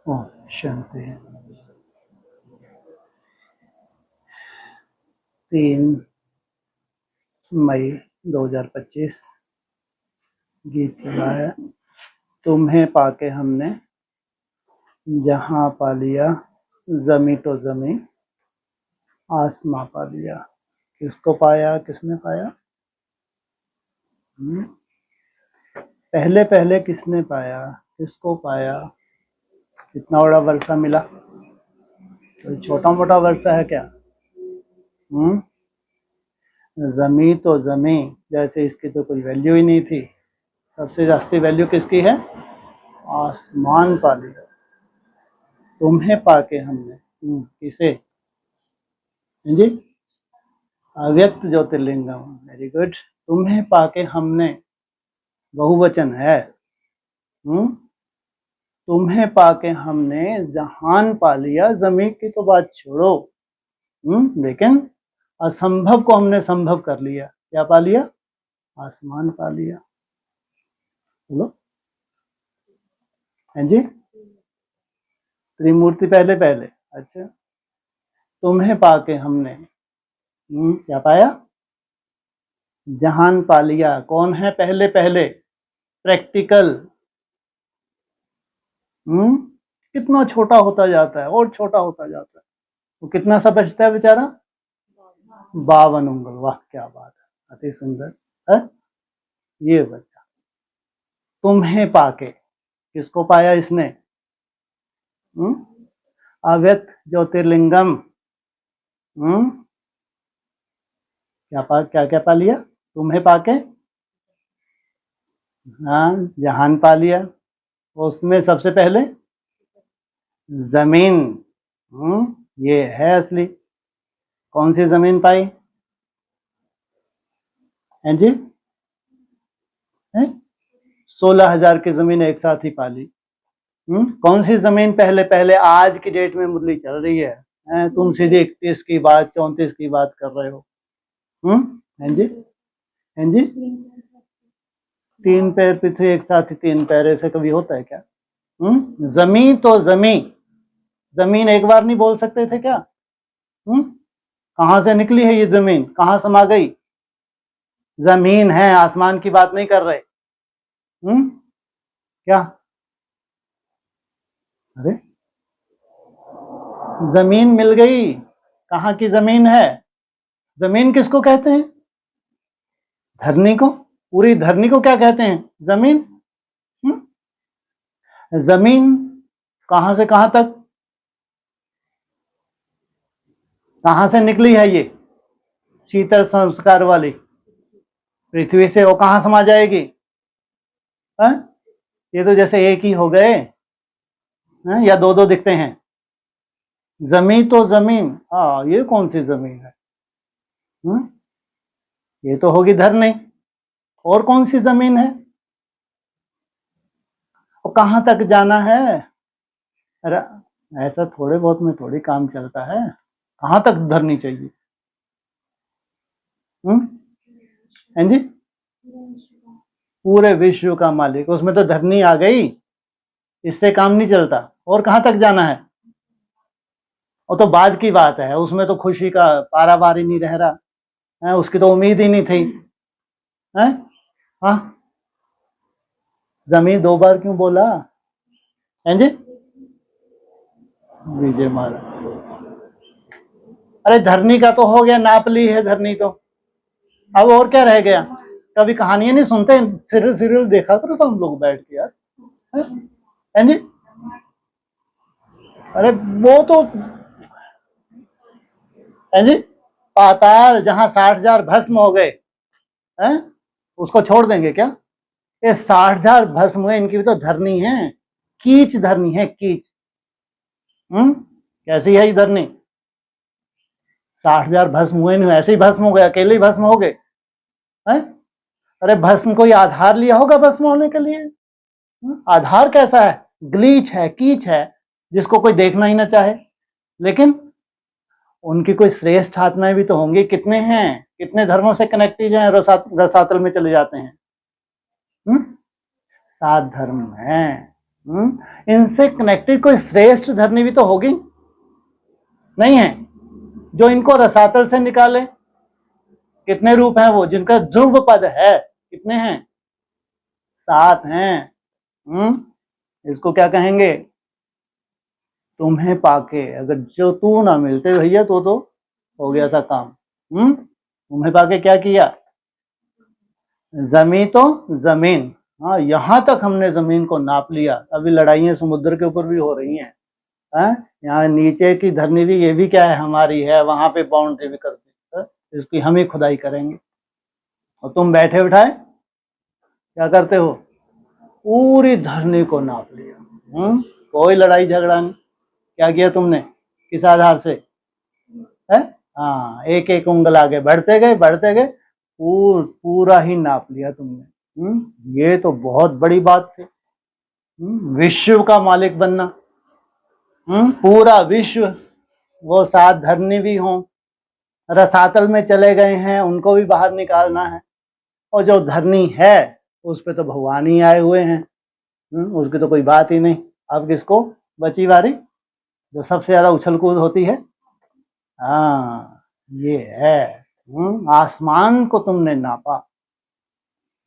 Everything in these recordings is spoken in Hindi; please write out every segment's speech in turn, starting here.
ओम शांति। 3 मई 2025 गीत चला है। तुम्हें पाके हमने जहां पा लिया, जमी तो जमी आसमां पा लिया। किसको पाया, किसने पाया? पहले पहले किसने पाया, किसको पाया? इतना बड़ा वर्षा मिला, कोई छोटा मोटा वर्षा है क्या? जमी तो जमी, जैसे इसकी तो कोई वैल्यू ही नहीं थी। सबसे जास्ती वैल्यू किसकी है? आसमान पा लिया। तुम्हें पाके हमने, किसे? जी, अव्यक्त ज्योतिर्लिंगम। Very good. तुम्हें पाके हमने, बहुवचन है। तुम्हें पाके हमने जहान पा लिया। जमीन की तो बात छोड़ो, लेकिन असंभव को हमने संभव कर लिया। क्या पा लिया? आसमान पा लिया। बोलो। हैं जी? त्रिमूर्ति पहले पहले। अच्छा, तुम्हें पाके हमने क्या पाया? जहान पा लिया। कौन है पहले पहले? प्रैक्टिकल। कितना छोटा होता जाता है और छोटा होता जाता है। वो कितना सा बचता है बेचारा? 52 उंगल। वाह क्या बात है, अति सुंदर है ये बच्चा। तुम्हें पाके, किसको पाया इसने? अव्यक्त ज्योतिर्लिंगम। क्या क्या पा लिया? तुम्हें पाके जहान पा लिया। उसमें सबसे पहले जमीन। ये है असली। कौन सी जमीन पाई? हैं जी? 16,000 की जमीन एक साथ ही पाली। कौन सी जमीन पहले पहले? आज की डेट में मुरली चल रही है। तुम सीधे 31 की बात, 34 की बात कर रहे हो। हैं जी? हैं जी? 3 पैर पृथ्वी एक साथ ही 3 पैर, ऐसे कभी होता है क्या? जमीन तो जमीन एक बार नहीं बोल सकते थे क्या? कहां से निकली है ये जमीन? कहां समा गई? जमीन है, आसमान की बात नहीं कर रहे। क्या? अरे जमीन मिल गई। कहां की जमीन है? जमीन किसको कहते हैं? धरनी को। पूरी धरनी को क्या कहते हैं? जमीन। जमीन कहां से कहां तक? कहां से निकली है ये शीतल संस्कार वाली? पृथ्वी से। वो कहां समा जाएगी? ये तो जैसे एक ही हो गए, या दो दो दिखते हैं। जमीन तो जमीन। ये कौन सी जमीन है? ये तो होगी धरनी। और कौन सी जमीन है? और कहां तक जाना है? अरे ऐसा थोड़े बहुत में थोड़ी काम चलता है। कहां तक धरनी चाहिए? हैं जी? पूरे विश्व का मालिक, उसमें तो धरनी आ गई। इससे काम नहीं चलता। और कहां तक जाना है? वो तो बाद की बात है, उसमें तो खुशी का पारावार ही नहीं रह रहा है। उसकी तो उम्मीद ही नहीं थी। है? हाँ, जमीन 2 बार क्यों बोला? हैं जी? विजय महाराज। अरे धरनी का तो हो गया, नाप ली है धरनी तो। अब और क्या रह गया? कभी कहानियां नहीं सुनते? सीरियल सीरियल देखा करो तो हम लोग बैठ के यार। हैं जी? अरे वो तो, हैं जी, पाताल जहां 60,000 भस्म हो गए, हैं, उसको छोड़ देंगे क्या? ये 60,000 भस्म हुए, इनकी भी तो धरनी है। कीच धरनी है, कीच। कैसी है ये धरनी? 60,000 भस्म हुए नहीं, ऐसे ही भस्म हो गए, अकेले ही भस्म हो गए। अरे भस्म कोई आधार लिया होगा भस्म होने के लिए? आधार कैसा है? ग्लीच है, कीच है, जिसको कोई देखना ही ना चाहे। लेकिन उनकी कोई श्रेष्ठ आत्माएं भी तो होंगी। कितने हैं? कितने धर्मों से कनेक्टेड हैं? रसातल में चले जाते हैं। 7 धर्म हैं। इनसे कनेक्टेड कोई श्रेष्ठ धरनी भी तो होगी, नहीं है, जो इनको रसातल से निकाले। कितने रूप हैं वो, जिनका ध्रुव पद है, कितने हैं? 7 हैं। इसको क्या कहेंगे? तुम्हें पाके अगर जो तू ना मिलते भैया तो हो गया था काम। तुम्हें पाके क्या किया? जमीन तो जमीन, हाँ, यहां तक हमने जमीन को नाप लिया। अभी लड़ाइयां समुद्र के ऊपर भी हो रही हैं। यहाँ नीचे की धरनी भी, ये भी क्या है, हमारी है, वहां पे बाउंड्री भी कर दी, इसकी हम ही खुदाई करेंगे। और तुम बैठे बिठाए क्या करते हो? पूरी धरनी को नाप लिया। कोई लड़ाई झगड़ा नहीं। क्या किया तुमने? किस आधार से? है, हाँ, एक एक उंगल आगे बढ़ते गए बढ़ते गए, पूरा ही नाप लिया तुमने। ये तो बहुत बड़ी बात थी। विश्व का मालिक बनना। पूरा विश्व, वो 7 धरनी भी हों, रसातल में चले गए हैं, उनको भी बाहर निकालना है। और जो धरनी है उस पे तो भगवान ही आए हुए हैं। उसकी तो कोई बात ही नहीं। अब किसको बची बारी? जो सबसे ज्यादा उछल कूद होती है। हाँ, ये है। आसमान को तुमने नापा।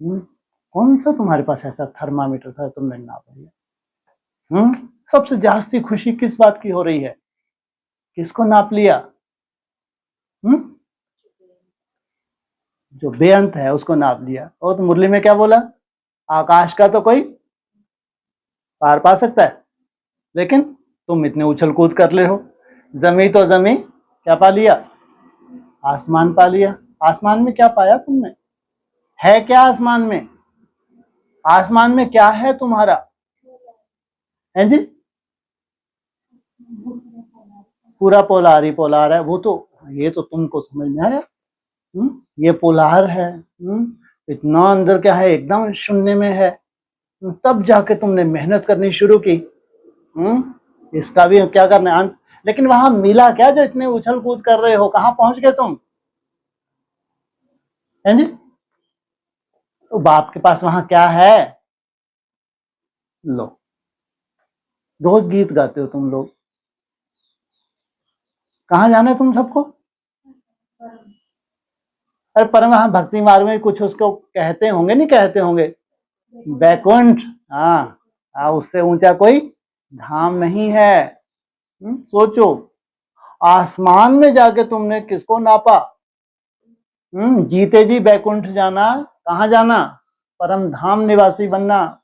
कौन सा तुम्हारे पास ऐसा थर्मामीटर था तुमने नापा लिया? सबसे जास्ती खुशी किस बात की हो रही है? किसको नाप लिया? जो बेअंत है उसको नाप लिया। और तो मुरली में क्या बोला? आकाश का तो कोई पार पा सकता है, लेकिन तुम इतने उछल कूद कर ले हो। जमी तो जमी, क्या पा लिया? आसमान पा लिया। आसमान में क्या पाया तुमने? है क्या आसमान में? आसमान में क्या है तुम्हारा? है जी, पूरा पोलार ही पोलार है। वो तो, ये तो तुमको समझ में आया। ये पोलार है। इतना अंदर क्या है, एकदम शून्य में है। तब जाके तुमने मेहनत करनी शुरू की। इसका भी क्या करना है। लेकिन वहां मिला क्या जो इतने उछल कूद कर रहे हो? कहां पहुंच गए तुम? है जी, तो बाप के पास वहां क्या है? लो, रोज गीत गाते हो तुम लोग। कहां जाना है तुम सबको? अरे परम, वहां भक्ति मार्ग में कुछ उसको कहते होंगे, नहीं कहते होंगे? बैकुंठ। हाँ, उससे ऊंचा कोई धाम नहीं है। सोचो, आसमान में जाके तुमने किसको नापा? जीते जी बैकुंठ जाना। कहाँ जाना? परम धाम निवासी बनना,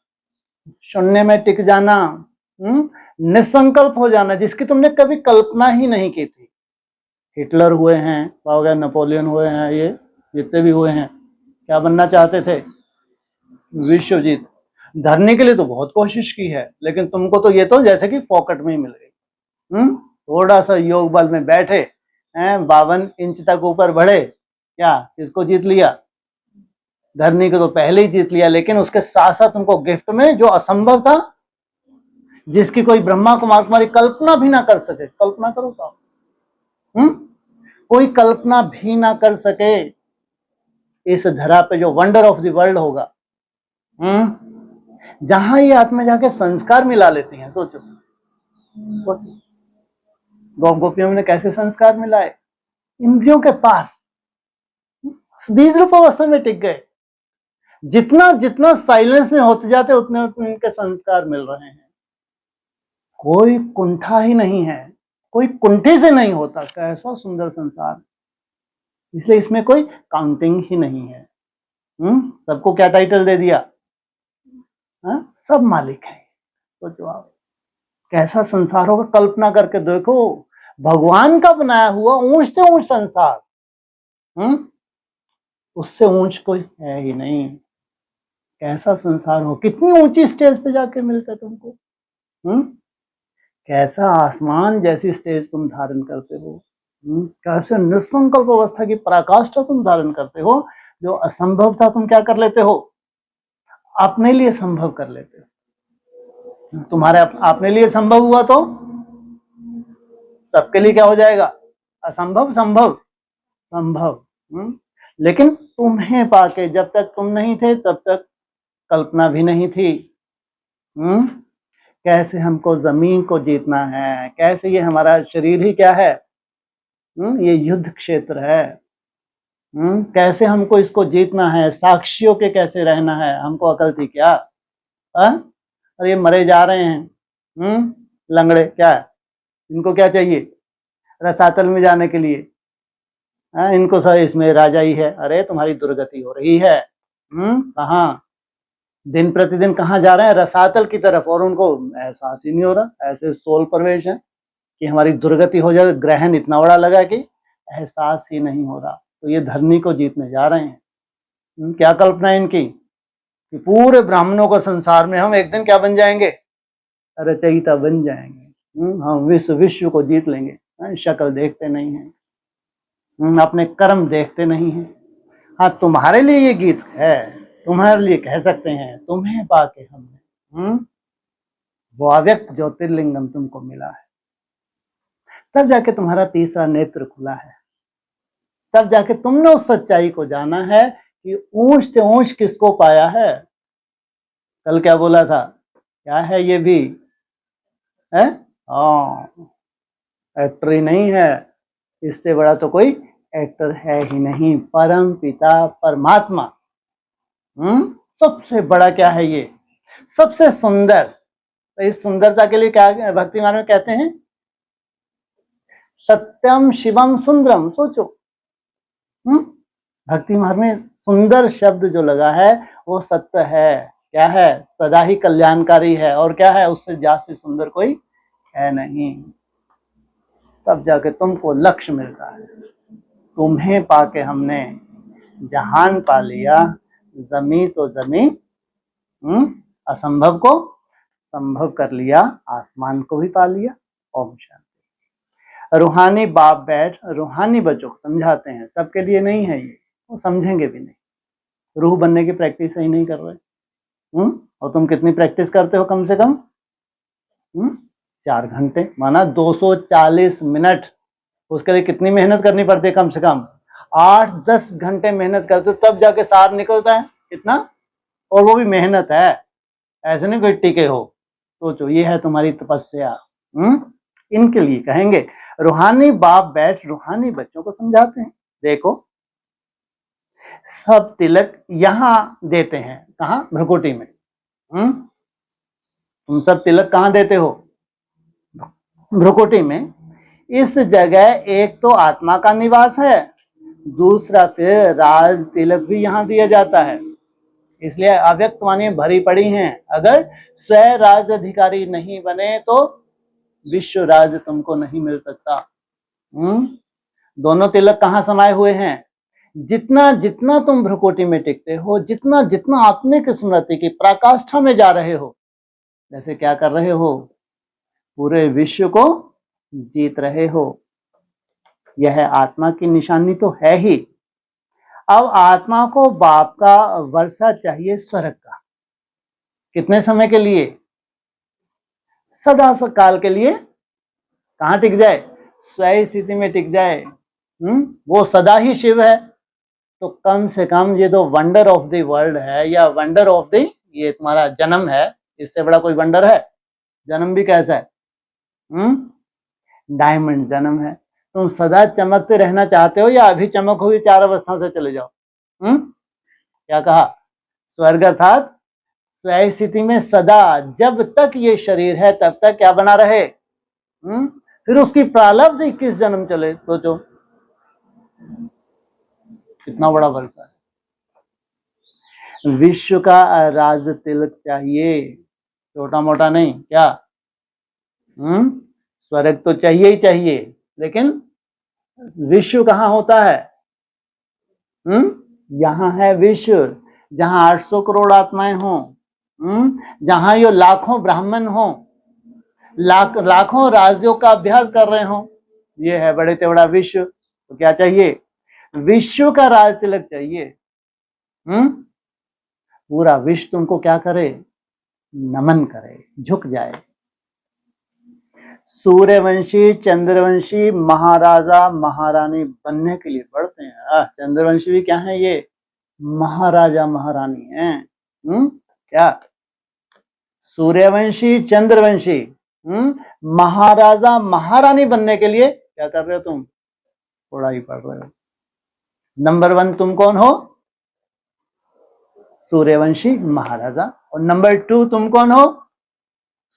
शून्य में टिक जाना, निसंकल्प हो जाना, जिसकी तुमने कभी कल्पना ही नहीं की थी। हिटलर हुए हैं, हो गया नेपोलियन हुए हैं, ये जितने भी हुए हैं, क्या बनना चाहते थे? विश्व जीत। धरने के लिए तो बहुत कोशिश की है, लेकिन तुमको तो ये तो जैसे कि पॉकेट में ही मिल गई। थोड़ा सा योग बल में बैठे हैं, 52 इंच तक ऊपर बढ़े, क्या किसको जीत लिया? धरनी को तो पहले ही जीत लिया। लेकिन उसके साथ साथ तुमको गिफ्ट में जो असंभव था, जिसकी कोई ब्रह्मा कुमार तुम्हारी कल्पना भी ना कर सके। कल्पना करो साहब, कोई कल्पना भी ना कर सके इस धरा पे जो वंडर ऑफ द वर्ल्ड होगा। जहां ये आत्मा जाके संस्कार मिला लेती हैं। सोचो सोचो, गौ गोपियों ने कैसे संस्कार मिलाए? इंद्रियों के पार, बीज रूप अवस्था में टिक गए। जितना जितना साइलेंस में होते जाते उतने उतने इनके संस्कार मिल रहे हैं। कोई कुंठा ही नहीं है, कोई कुंठे से नहीं होता। कैसा सुंदर संसार, इसलिए इसमें कोई काउंटिंग ही नहीं है। सबको क्या टाइटल दे दिया? सब मालिक है। तो जो आप कैसा संसार होगा, कल्पना करके देखो। भगवान का बनाया हुआ ऊंच से ऊंच संसार, उससे ऊंच कोई है ही नहीं। कैसा संसार हो, कितनी ऊंची स्टेज पे जाके मिलता तुमको। कैसा आसमान जैसी स्टेज तुम धारण करते हो। कैसे निसंकल्प अवस्था की पराकाष्ठा तुम धारण करते हो। जो असंभव था तुम क्या कर लेते हो? अपने लिए संभव कर लेते हो। तुम्हारे अपने लिए संभव हुआ तो सबके लिए क्या हो जाएगा? असंभव संभव संभव। लेकिन तुम्हें पाके, जब तक तुम नहीं थे तब तक कल्पना भी नहीं थी। कैसे हमको जमीन को जीतना है, कैसे ये हमारा शरीर ही क्या है, ये युद्ध क्षेत्र है। कैसे हमको इसको जीतना है, साक्षियों के कैसे रहना है, हमको अकल थी क्या? और ये मरे जा रहे हैं, लंगड़े, क्या है इनको, क्या चाहिए रसातल में जाने के लिए? इनको सब इसमें राजा ही है। अरे तुम्हारी दुर्गति हो रही है। कहाँ दिन प्रतिदिन कहाँ जा रहे हैं? रसातल की तरफ, और उनको एहसास ही नहीं हो रहा। ऐसे सोल प्रवेश है कि हमारी दुर्गति हो जाए, ग्रहण इतना बड़ा लगा कि एहसास ही नहीं हो रहा। तो ये धरनी को जीतने जा रहे हैं। क्या कल्पना है इनकी कि पूरे ब्राह्मणों को संसार में हम एक दिन क्या बन जाएंगे? रचयिता बन जाएंगे। हम विश्व को जीत लेंगे। शक्ल देखते नहीं है, अपने कर्म देखते नहीं है। हाँ, तुम्हारे लिए ये गीत है, तुम्हारे लिए कह सकते हैं, तुम्हें पाके हमने वो अव्यक्त ज्योतिर्लिंगम तुमको मिला है। तब जाके तुम्हारा तीसरा नेत्र खुला है, तब जाके तुमने उस सच्चाई को जाना है कि ऊंच से ऊंच किसको पाया है। कल क्या बोला था? क्या है ये भी है? एक्टर ही नहीं है, इससे बड़ा तो कोई एक्टर है ही नहीं। परम पिता परमात्मा, सबसे बड़ा क्या है ये, सबसे सुंदर। तो इस सुंदरता के लिए क्या भक्ति मार्ग में कहते हैं? सत्यम शिवम सुंदरम। सोचो, भक्ति मार्ग में सुंदर शब्द जो लगा है वो सत्य है। क्या है? सदा ही कल्याणकारी है। और क्या है? उससे ज्यादा सुंदर कोई है नहीं। तब जाके तुमको लक्ष्य मिलता है। तुम्हें पाके हमने जहान पा लिया, जमी तो जमी, असंभव को संभव कर लिया, आसमान को भी पा लिया। ओम शांति। रूहानी बाप बैठ रूहानी बच्चों को समझाते हैं, सबके लिए नहीं है ये, वो समझेंगे भी नहीं। रूह बनने की प्रैक्टिस ही नहीं कर रहे। और तुम कितनी प्रैक्टिस करते हो? कम से कम 4 घंटे, माना 240 मिनट। उसके लिए कितनी मेहनत करनी पड़ती है? कम से कम 8-10 घंटे मेहनत करते हो, तब जाके सार निकलता है। कितना? और वो भी मेहनत है, ऐसे नहीं कोई टिके हो। सोचो, ये है तुम्हारी तपस्या। इनके लिए कहेंगे रूहानी बाप बैठ रूहानी बच्चों को समझाते हैं। देखो, सब तिलक यहां देते हैं। कहाँ? भ्रकुटी में। तुम सब तिलक कहाँ देते हो? भ्रकुटी में। इस जगह एक तो आत्मा का निवास है, दूसरा फिर राज तिलक भी यहां दिया जाता है। इसलिए अव्यक्त वाणियां भरी पड़ी हैं। अगर स्व राज अधिकारी नहीं बने तो विश्व राज तुमको नहीं मिल सकता। दोनों तिलक कहाँ समाये हुए हैं? जितना जितना तुम भ्रकुटी में टिकते हो, जितना जितना आत्मिक स्मृति की पराकाष्ठा में जा रहे हो, जैसे क्या कर रहे हो? पूरे विश्व को जीत रहे हो। यह आत्मा की निशानी तो है ही। अब आत्मा को बाप का वर्षा चाहिए, स्वर्ग का। कितने समय के लिए? सदा काल के लिए। कहाँ टिक जाए? स्वयं स्थिति में टिक जाए। वो सदा ही शिव है। तो कम से कम ये तो वंडर ऑफ द वर्ल्ड है, या वंडर ऑफ द, ये तुम्हारा जन्म है, इससे बड़ा कोई वंडर है? जन्म भी कैसा है? डायमंड जन्म है। तुम सदा चमकते रहना चाहते हो, या अभी चमक हुई 4 अवस्था से चले जाओ? क्या कहा? स्वर्ग अर्थात स्वयं स्थिति में सदा, जब तक ये शरीर है तब तक क्या बना रहे? फिर उसकी प्रारब्ध 21 जन्म चले। सोचो कितना बड़ा वर्षा है। विश्व का राज तिलक चाहिए, छोटा मोटा नहीं। क्या? स्वर्ग तो चाहिए ही चाहिए, लेकिन विश्व कहाँ होता है? यहाँ है विश्व, जहां 800 करोड़ आत्माएं हों, जहां ये लाखों ब्राह्मण हों, लाखों राज्यों का अभ्यास कर रहे हों। ये है बड़े तेवड़ा विश्व। तो क्या चाहिए? विश्व का राज तिलक चाहिए। पूरा विश्व तुमको क्या करे? नमन करे, झुक जाए। सूर्यवंशी चंद्रवंशी महाराजा महारानी बनने के लिए पढ़ते हैं। चंद्रवंशी भी क्या है? ये महाराजा महारानी हैं। क्या? सूर्यवंशी चंद्रवंशी, महाराजा महारानी बनने के लिए क्या कर रहे हो तुम? पढ़ाई पढ़ रहे हो। नंबर 1 तुम कौन हो? सूर्यवंशी महाराजा। और नंबर 2 तुम कौन हो?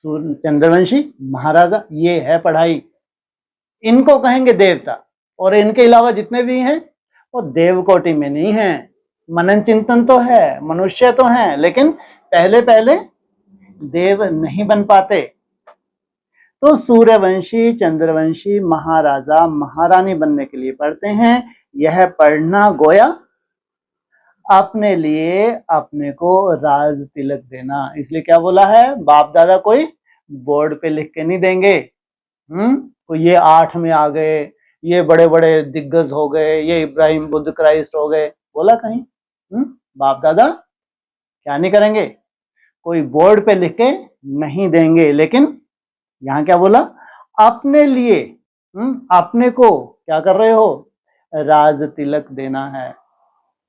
चंद्रवंशी महाराजा। ये है पढ़ाई। इनको कहेंगे देवता। और इनके अलावा जितने भी हैं वो देवकोटि में नहीं है। मनन चिंतन तो है, मनुष्य तो हैं, लेकिन पहले पहले देव नहीं बन पाते। तो सूर्यवंशी चंद्रवंशी महाराजा महारानी बनने के लिए पढ़ते हैं। यह पढ़ना गोया अपने लिए अपने को राज तिलक देना। इसलिए क्या बोला है? बाप दादा कोई बोर्ड पे लिख के नहीं देंगे। तो ये 8 में आ गए, ये बड़े बड़े दिग्गज हो गए, ये इब्राहिम बुद्ध क्राइस्ट हो गए, बोला कहीं? बाप दादा क्या नहीं करेंगे? कोई बोर्ड पे लिख के नहीं देंगे। लेकिन यहां क्या बोला? अपने लिए, अपने को क्या कर रहे हो? राज तिलक देना है।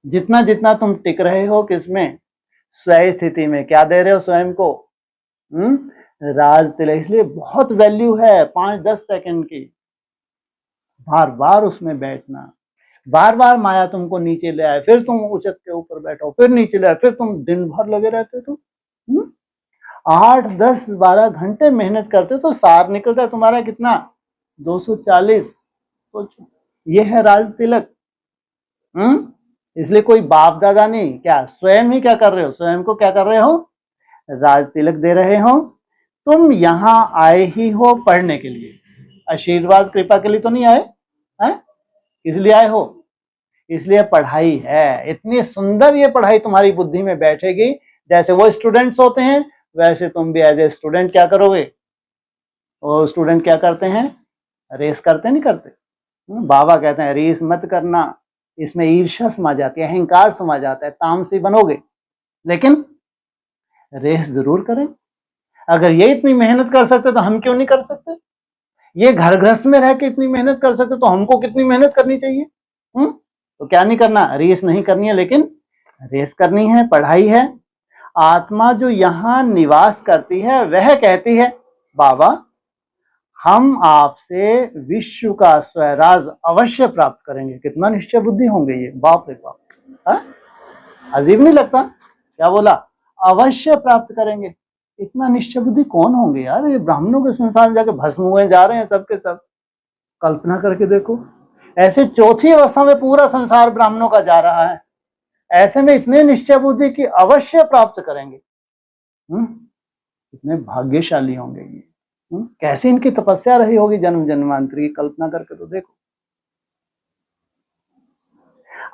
जितना जितना तुम टिक रहे हो किसमें? स्वयं स्थिति में। क्या दे रहे हो स्वयं को? राज तिलक। इसलिए बहुत वैल्यू है 5-10 सेकंड की। बार बार उसमें बैठना, बार बार माया तुमको नीचे ले आए, फिर तुम उचक के ऊपर बैठो, फिर नीचे ले आए, फिर तुम दिन भर लगे रहते हो। 8, 10, 12 घंटे मेहनत करते तो सार निकलता है तुम्हारा कितना? 240। सोचो, ये है राज तिलक। इसलिए कोई बाप दादा नहीं, क्या स्वयं ही क्या कर रहे हो? स्वयं को क्या कर रहे हो? राज तिलक दे रहे हो। तुम यहां आए ही हो पढ़ने के लिए, आशीर्वाद कृपा के लिए तो नहीं आए हैं? इसलिए आए हो। इसलिए पढ़ाई है। इतनी सुंदर ये पढ़ाई तुम्हारी बुद्धि में बैठेगी। जैसे वो स्टूडेंट्स होते हैं वैसे तुम भी एज ए स्टूडेंट क्या करोगे? वो स्टूडेंट क्या करते हैं? रेस करते नहीं करते? बाबा कहते हैं रेस मत करना, इसमें ईर्ष्या समा जाती है, अहंकार समा जाता है, तामसी बनोगे। लेकिन रेस जरूर करें। अगर ये इतनी मेहनत कर सकते तो हम क्यों नहीं कर सकते? ये घर गृहस्थ में रह के इतनी मेहनत कर सकते तो हमको कितनी मेहनत करनी चाहिए? तो क्या नहीं करना? रेस नहीं करनी है, लेकिन रेस करनी है, पढ़ाई है। आत्मा जो यहां निवास करती है वह कहती है बाबा हम आपसे विश्व का स्वराज अवश्य प्राप्त करेंगे। कितना निश्चय बुद्धि होंगे ये, बाप रे बाप। अजीब नहीं लगता? क्या बोला? अवश्य प्राप्त करेंगे। इतना निश्चय बुद्धि कौन होंगे यार? ये ब्राह्मणों के संसार में जाके भस्म हुए जा रहे हैं सबके सब। कल्पना करके देखो, ऐसे चौथी अवस्था में पूरा संसार ब्राह्मणों का जा रहा है। ऐसे में इतने निश्चय बुद्धि की अवश्य प्राप्त करेंगे। कितने भाग्यशाली होंगे ये। कैसी इनकी तपस्या रही होगी जन्म जन्मांतर की, कल्पना करके तो देखो।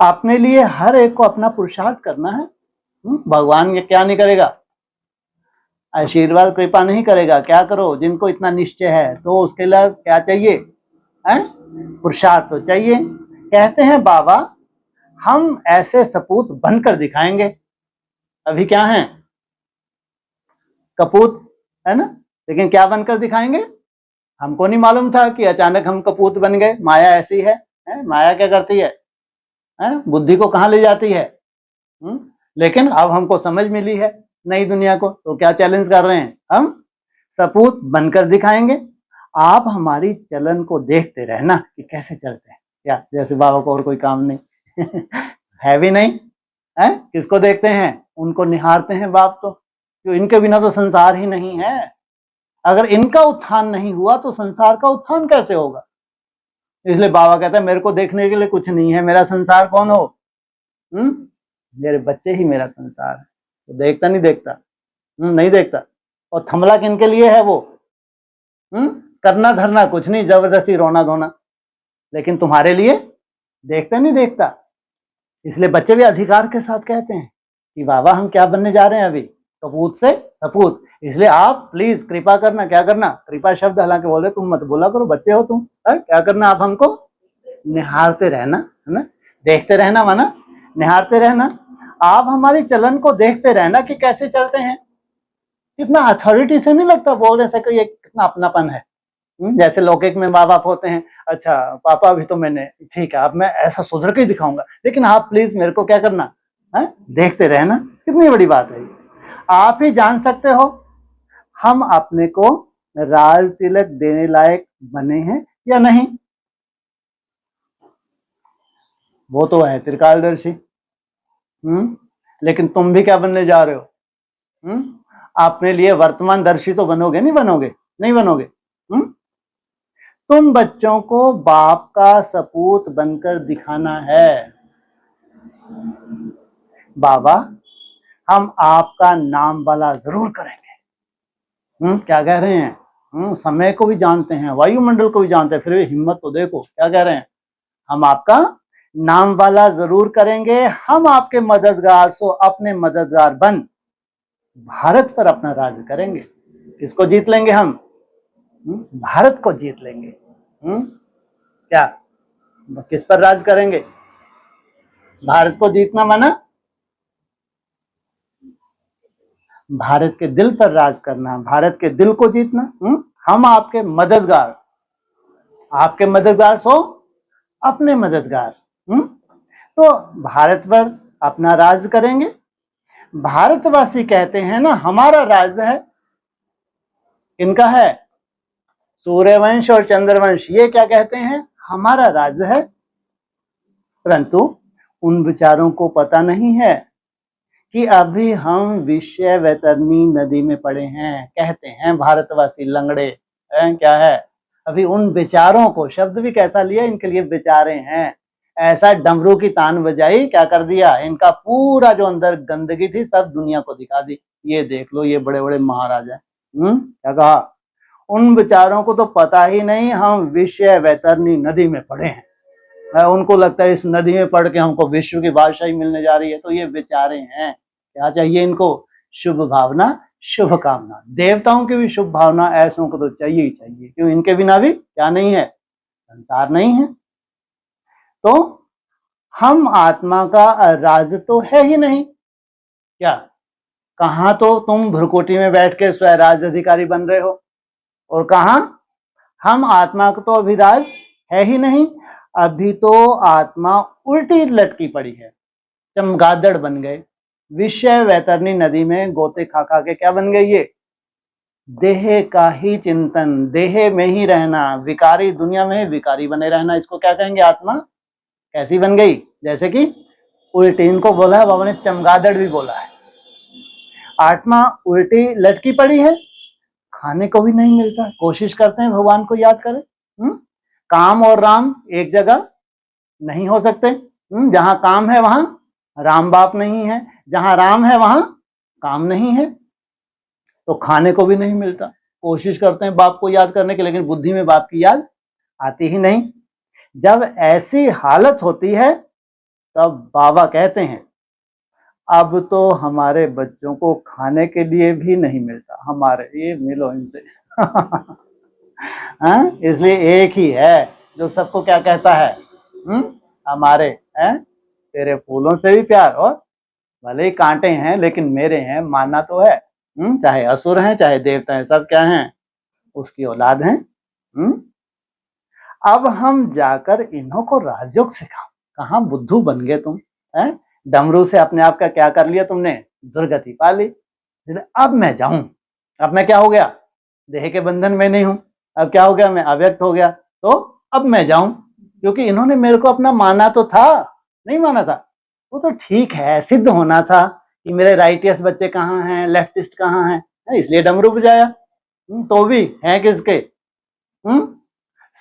अपने लिए हर एक को अपना पुरुषार्थ करना है। भगवान ये क्या नहीं करेगा? आशीर्वाद कृपा नहीं करेगा। क्या करो? जिनको इतना निश्चय है तो उसके लिए क्या चाहिए? पुरुषार्थ तो चाहिए। कहते हैं बाबा हम ऐसे सपूत बनकर दिखाएंगे। अभी क्या हैं? कपूत है ना, लेकिन क्या बनकर दिखाएंगे? हमको नहीं मालूम था कि अचानक हम कपूत बन गए। माया ऐसी है, माया क्या करती है? बुद्धि को कहां ले जाती है? लेकिन अब हमको समझ मिली है नई दुनिया को, तो क्या चैलेंज कर रहे हैं? हम सपूत बनकर दिखाएंगे। आप हमारी चलन को देखते रहना कि कैसे चलते हैं। या जैसे बाबा को और कोई काम नहीं है भी नहीं है, किसको देखते हैं? उनको निहारते हैं बाप। तो जो इनके बिना तो संसार ही नहीं है। अगर इनका उत्थान नहीं हुआ तो संसार का उत्थान कैसे होगा? इसलिए बाबा कहता है मेरे को देखने के लिए कुछ नहीं है, मेरा संसार कौन हो? मेरे बच्चे ही मेरा संसार है। तो देखता नहीं देखता? नहीं देखता। और थमला किनके लिए है वो? करना धरना कुछ नहीं, जबरदस्ती रोना धोना, लेकिन तुम्हारे लिए देखता नहीं देखता। इसलिए बच्चे भी अधिकार के साथ कहते हैं कि बाबा हम क्या बनने जा रहे हैं अभी? कपूत से सपूत। इसलिए आप प्लीज कृपा करना। क्या करना? कृपा शब्द हालांकि बोले तुम मत बोला करो, बच्चे हो तुम। क्या करना? आप हमको निहारते रहना, है ना? देखते रहना माना निहारते रहना। आप हमारी चलन को देखते रहना कि कैसे चलते हैं। कितना अथॉरिटी से नहीं लगता बोलने से कि ये कितना अपनापन है। जैसे लौकिक में माँ बाप होते हैं, अच्छा पापा अभी तो मैंने, ठीक है अब मैं ऐसा सुधर के दिखाऊंगा, लेकिन आप प्लीज मेरे को क्या करना है? देखते रहना। कितनी बड़ी बात है। आप ही जान सकते हो हम अपने को राज तिलक देने लायक बने हैं या नहीं? वो तो है त्रिकालदर्शी। लेकिन तुम भी क्या बनने जा रहे हो? अपने लिए वर्तमान दर्शी तो बनोगे, नहीं बनोगे? नहीं बनोगे। तुम बच्चों को बाप का सपूत बनकर दिखाना है। बाबा हम आपका नाम वाला जरूर करेंगे। क्या कह रहे हैं? समय को भी जानते हैं, वायुमंडल को भी जानते हैं, फिर भी हिम्मत तो देखो क्या कह रहे हैं। हम आपका नाम वाला जरूर करेंगे, हम आपके मददगार, सो अपने मददगार बन भारत पर अपना राज करेंगे। किसको जीत लेंगे हम? भारत को जीत लेंगे। क्या किस पर राज करेंगे? भारत को जीतना माना भारत के दिल पर राज करना, भारत के दिल को जीतना। हम आपके मददगार, आपके मददगार सो अपने मददगार। तो भारत पर अपना राज करेंगे। भारतवासी कहते हैं ना हमारा राज है। इनका है सूर्यवंश और चंद्रवंश, ये क्या कहते हैं? हमारा राज है। परंतु उन विचारों को पता नहीं है कि अभी हम विषय वैतरणी नदी में पड़े हैं। कहते हैं भारतवासी लंगड़े हैं, क्या है? अभी उन विचारों को, शब्द भी कैसा लिया इनके लिए, विचारे हैं। ऐसा डमरू की तान बजाई, क्या कर दिया? इनका पूरा जो अंदर गंदगी थी सब दुनिया को दिखा दी। ये देख लो, ये बड़े बड़े महाराजा। क्या कहा? उन विचारों को तो पता ही नहीं हम विषय वैतरणी नदी में पड़े हैं। उनको लगता है इस नदी में पढ़ के हमको विश्व की बादशाही मिलने जा रही है। तो ये विचारे हैं। क्या चाहिए इनको? शुभ भावना, शुभ कामना। देवताओं की भी शुभ भावना ऐसों को तो चाहिए ही चाहिए, क्यों? इनके बिना भी क्या नहीं है? संसार नहीं है। तो हम आत्मा का राज तो है ही नहीं। क्या कहां तो तुम भ्रुकुटी में बैठ के स्वराज अधिकारी बन रहे हो, और कहां हम आत्मा को तो अभी राज है ही नहीं। अभी तो आत्मा उल्टी लटकी पड़ी है, चमगादड़ बन गए। विषय वैतरणी नदी में गोते खा खा के क्या बन गई? ये देह का ही चिंतन, देह में ही रहना, विकारी दुनिया में विकारी बने रहना, इसको क्या कहेंगे? आत्मा कैसी बन गई? जैसे कि उल्टी, इनको बोला है बाबा ने चमगादड़ भी बोला है। आत्मा उल्टी लटकी पड़ी है, खाने को भी नहीं मिलता। कोशिश करते हैं भगवान को याद करें। काम और राम एक जगह नहीं हो सकते। जहां काम है वहां राम बाप नहीं है, जहां राम है वहां काम नहीं है। तो खाने को भी नहीं मिलता। कोशिश करते हैं बाप को याद करने की, लेकिन बुद्धि में बाप की याद आती ही नहीं। जब ऐसी हालत होती है तब बाबा कहते हैं अब तो हमारे बच्चों को खाने के लिए भी नहीं मिलता, हमारे ये मिलो इनसे। इसलिए एक ही है जो सबको क्या कहता है? हमारे हैं, तेरे फूलों से भी प्यार, और भले ही कांटे हैं लेकिन मेरे हैं, मानना तो है। चाहे असुर हैं चाहे देवता हैं, सब क्या हैं? उसकी औलाद हैं। अब हम जाकर इन्हों को राजयोग सिखाओ। कहां बुद्धू बन गए तुम? डमरू से अपने आप का क्या कर लिया तुमने? दुर्गति पा ली। अब मैं जाऊं, अब मैं क्या हो गया? देह के बंधन में नहीं हूं। अब क्या हो गया? मैं अव्यक्त हो गया। तो अब मैं जाऊं, क्योंकि इन्होंने मेरे को अपना माना तो था, नहीं माना था। वो तो ठीक है, सिद्ध होना था कि मेरे राइटियस बच्चे कहाँ हैं, लेफ्टिस्ट कहाँ हैं, इसलिए डमरू बजाया। तो भी हैं किसके?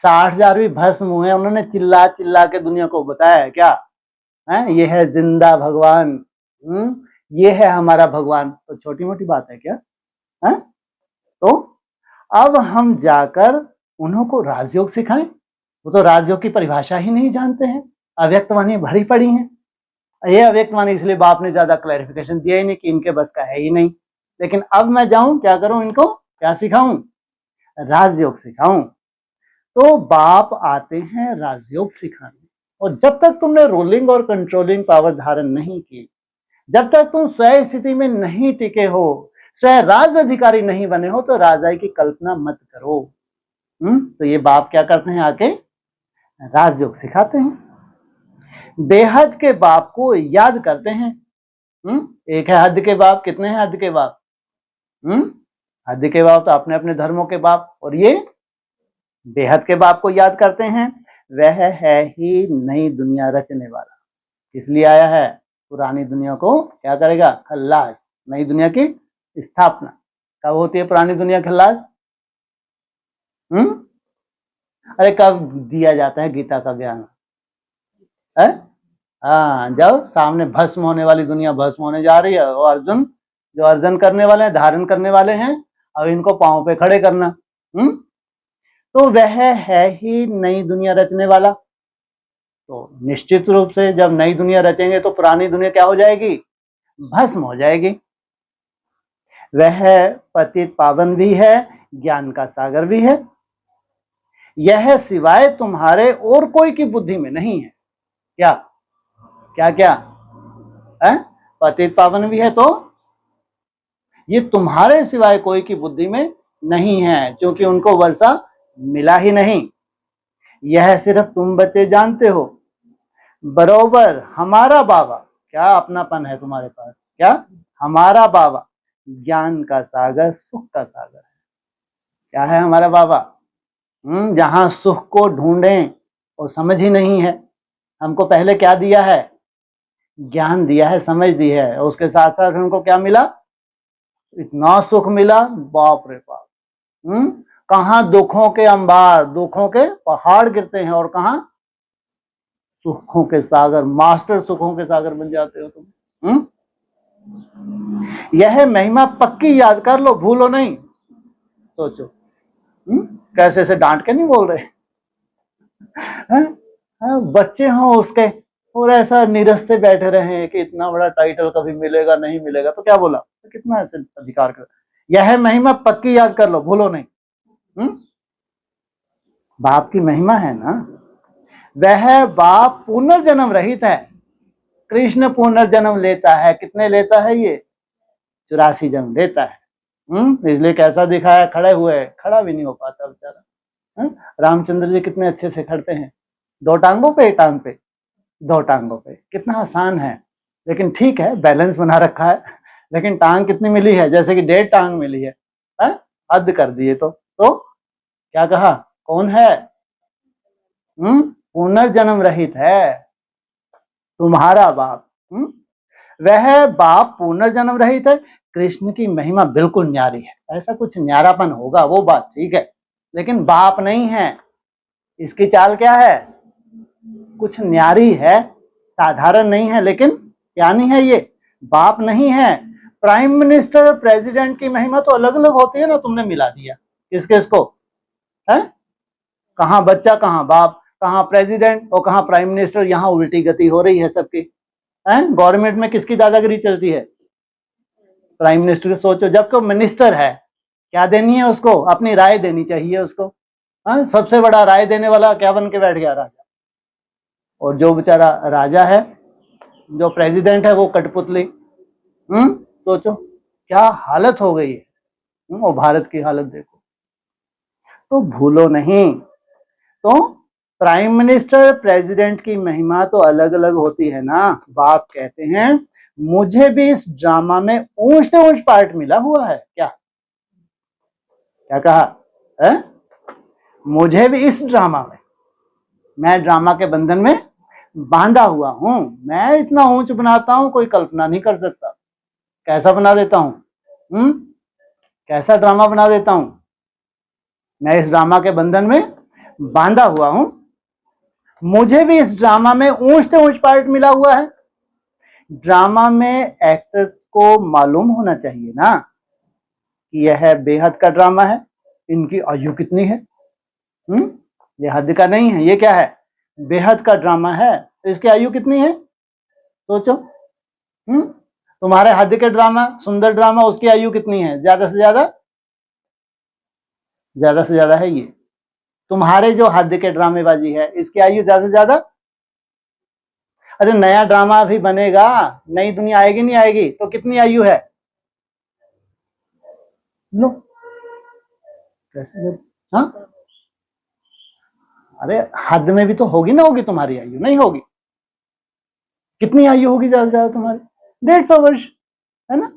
60,000 भी भस्म हुए, उन्होंने चिल्ला चिल्ला के दुनिया को बताया क्या? ये है जिंदा भगवान, ये है हमारा भगवान। तो छोटी मोटी बात है क्या? तो अब हम जाकर उन्हों को राजयोग सिखाएं। वो तो राजयोग की परिभाषा ही नहीं जानते हैं, अव्यक्तवाणी भरी पड़ी हैं। ये अव्यक्तवाणी इसलिए बाप ने ज्यादा क्लैरिफिकेशन दिया ही नहीं कि इनके बस का है ही नहीं। लेकिन अब मैं जाऊं क्या करूं? इनको क्या सिखाऊं? राजयोग सिखाऊं। तो बाप आते हैं राजयोग सिखाने। और जब तक तुमने रूलिंग और कंट्रोलिंग पावर धारण नहीं की, जब तक तुम स्वयं स्थिति में नहीं टिके हो, स्वयं राज अधिकारी नहीं बने हो, तो राजाई की कल्पना मत करो। तो ये बाप क्या करते हैं? आके राजयोग सिखाते हैं। बेहद के बाप को याद करते हैं। एक है हद के बाप। कितने हैं हद के बाप? हद के बाप तो अपने अपने धर्मों के बाप, और ये बेहद के बाप को याद करते हैं। वह है ही नई दुनिया रचने वाला, इसलिए आया है पुरानी दुनिया को क्या करेगा, खल्लास। नई दुनिया की स्थापना कब होती है, पुरानी दुनिया खल्लास? अरे कब दिया जाता है गीता का ज्ञान है? हाँ, जब सामने भस्म होने वाली दुनिया भस्म होने जा रही है, और अर्जुन जो अर्जन करने वाले हैं, धारण करने वाले हैं, अब इनको पांव पे खड़े करना। तो वह है ही नई दुनिया रचने वाला। तो निश्चित रूप से जब नई दुनिया रचेंगे तो पुरानी दुनिया क्या हो जाएगी, भस्म हो जाएगी। वह पतित पावन भी है, ज्ञान का सागर भी है। यह सिवाय तुम्हारे और कोई की बुद्धि में नहीं है। क्या क्या क्या है? पतित पावन भी है, तो ये तुम्हारे सिवाय कोई की बुद्धि में नहीं है, क्योंकि उनको वर्षा मिला ही नहीं। यह सिर्फ तुम बच्चे जानते हो। बरोबर हमारा बाबा, क्या अपनापन है तुम्हारे पास, क्या हमारा बाबा ज्ञान का सागर, सुख का सागर है। क्या है हमारा बाबा? जहां सुख को ढूंढें और समझ ही नहीं है। हमको पहले क्या दिया है, ज्ञान दिया है, समझ दी है, और उसके साथ साथ हमको क्या मिला, इतना सुख मिला, बाप रे बाप। कहां दुखों के अंबार, दुखों के पहाड़ गिरते हैं, और कहां सुखों के सागर, मास्टर सुखों के सागर बन जाते हो तुम। यह महिमा पक्की याद कर लो, भूलो नहीं। सोचो कैसे से डांट के नहीं बोल रहे बच्चे हों उसके, और ऐसा नीरस से बैठे रहे कि इतना बड़ा टाइटल कभी मिलेगा नहीं मिलेगा, तो क्या बोला, तो कितना ऐसे अधिकार कर। यह महिमा पक्की याद कर लो, भूलो नहीं। बाप की महिमा है ना। वह बाप पुनर्जन्म रहित है। कृष्ण पुनर्जन्म लेता है, कितने लेता है ये, 84 जन्म लेता है। इसलिए कैसा दिखा है, खड़े हुए, खड़ा भी नहीं हो पाता बेचारा। रामचंद्र जी कितने अच्छे से खड़ते हैं, 2 टांगों पे, 1 टांग पे, 2 टांगों पे, कितना आसान है। लेकिन ठीक है, बैलेंस बना रखा है, लेकिन टांग कितनी मिली है, जैसे कि 1.5 टांग मिली है। हद कर दिए। तो क्या कहा, कौन है, पुनर्जन्म रहित है तुम्हारा बाप। वह बाप पुनर्जन्म रहित है। कृष्ण की महिमा बिल्कुल न्यारी है। ऐसा कुछ न्यारापन होगा वो बात ठीक है, लेकिन बाप नहीं है। इसकी चाल क्या है, कुछ न्यारी है, साधारण नहीं है, लेकिन क्या नहीं है, ये बाप नहीं है। प्राइम मिनिस्टर प्रेसिडेंट की महिमा तो अलग अलग होती है ना, तुमने मिला दिया किस किस को है, कहां बच्चा, कहां बाप, कहां प्रेसिडेंट और कहां प्राइम मिनिस्टर। यहां उल्टी गति हो रही है सबकी। गवर्नमेंट में किसकी दादागिरी चलती है, प्राइम मिनिस्टर। सोचो, जबकि वो मिनिस्टर है, क्या देनी है उसको, अपनी राय देनी चाहिए उसको। सबसे बड़ा राय देने वाला क्या बन के बैठ गया, राजा। और जो बेचारा राजा है, जो प्रेसिडेंट है, वो कठपुतली। सोचो क्या हालत हो गई है। और भारत की हालत देखो। तो भूलो नहीं, तो प्राइम मिनिस्टर प्रेसिडेंट की महिमा तो अलग अलग होती है ना। बाप कहते हैं मुझे भी इस ड्रामा में ऊंच से ऊंच पार्ट मिला हुआ है। क्या क्या कहा है? मुझे भी इस ड्रामा में, मैं ड्रामा के बंधन में बांधा हुआ हूं। मैं इतना ऊंच बनाता हूं, कोई कल्पना नहीं कर सकता। कैसा बना देता हूं, कैसा ड्रामा बना देता हूं। मैं इस ड्रामा के बंधन में बांधा हुआ हूं। मुझे भी इस ड्रामा में ऊंच से ऊंच पार्ट मिला हुआ है। ड्रामा में एक्टर को मालूम होना चाहिए ना कि यह बेहद का ड्रामा है। इनकी आयु कितनी है, ये हद का नहीं है, ये क्या है, बेहद का ड्रामा है। तो इसकी आयु कितनी है, सोचो। तुम्हारे हद के ड्रामा, सुंदर ड्रामा, उसकी आयु कितनी है, ज्यादा से ज्यादा है ये। तुम्हारे जो हद के ड्रामेबाजी है, इसकी आयु ज्यादा से ज्यादा। अरे नया ड्रामा भी बनेगा, नई दुनिया आएगी नहीं आएगी, तो कितनी आयु है, लो कैसे। हाँ, अरे हद में भी तो होगी ना, होगी तुम्हारी आयु, नहीं होगी। कितनी आयु होगी ज्यादा से ज्यादा तुम्हारी, 150 वर्ष है ना।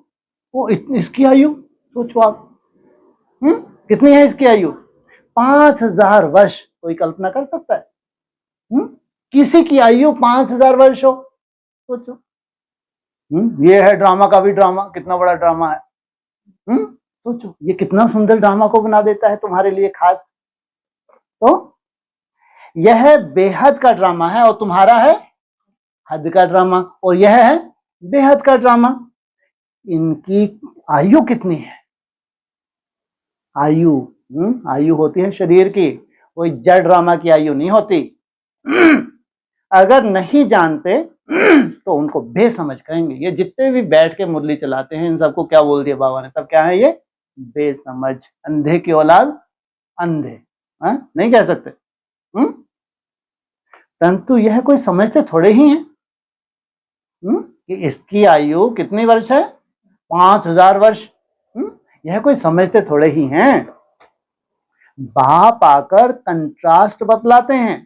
वो इसकी आयु सोचो आप, कितनी है इसकी आयु? 5000 वर्ष। कोई कल्पना कर सकता है? किसी की आयु 5000 वर्ष हो? सोचो। ये है ड्रामा का भी ड्रामा, कितना बड़ा ड्रामा है। सोचो, ये कितना सुंदर ड्रामा को बना देता है तुम्हारे लिए खास। तो यह बेहद का ड्रामा है और तुम्हारा है हद का ड्रामा, और यह है बेहद का ड्रामा। इनकी आयु कितनी है? आयु आयु होती है शरीर की, कोई जड़ ड्रामा की आयु नहीं होती। अगर नहीं जानते तो उनको बेसमझ कहेंगे। ये जितने भी बैठ के मुरली चलाते हैं इन सबको क्या बोल दिया बाबा ने? सब क्या है? ये बेसमझ, अंधे की औलाद अंधे। नहीं कह सकते। परंतु यह कोई समझते थोड़े ही हैं कि इसकी आयु कितनी वर्ष है? 5000 वर्ष। यह कोई समझते थोड़े ही हैं। बाप आकर कंट्रास्ट बतलाते हैं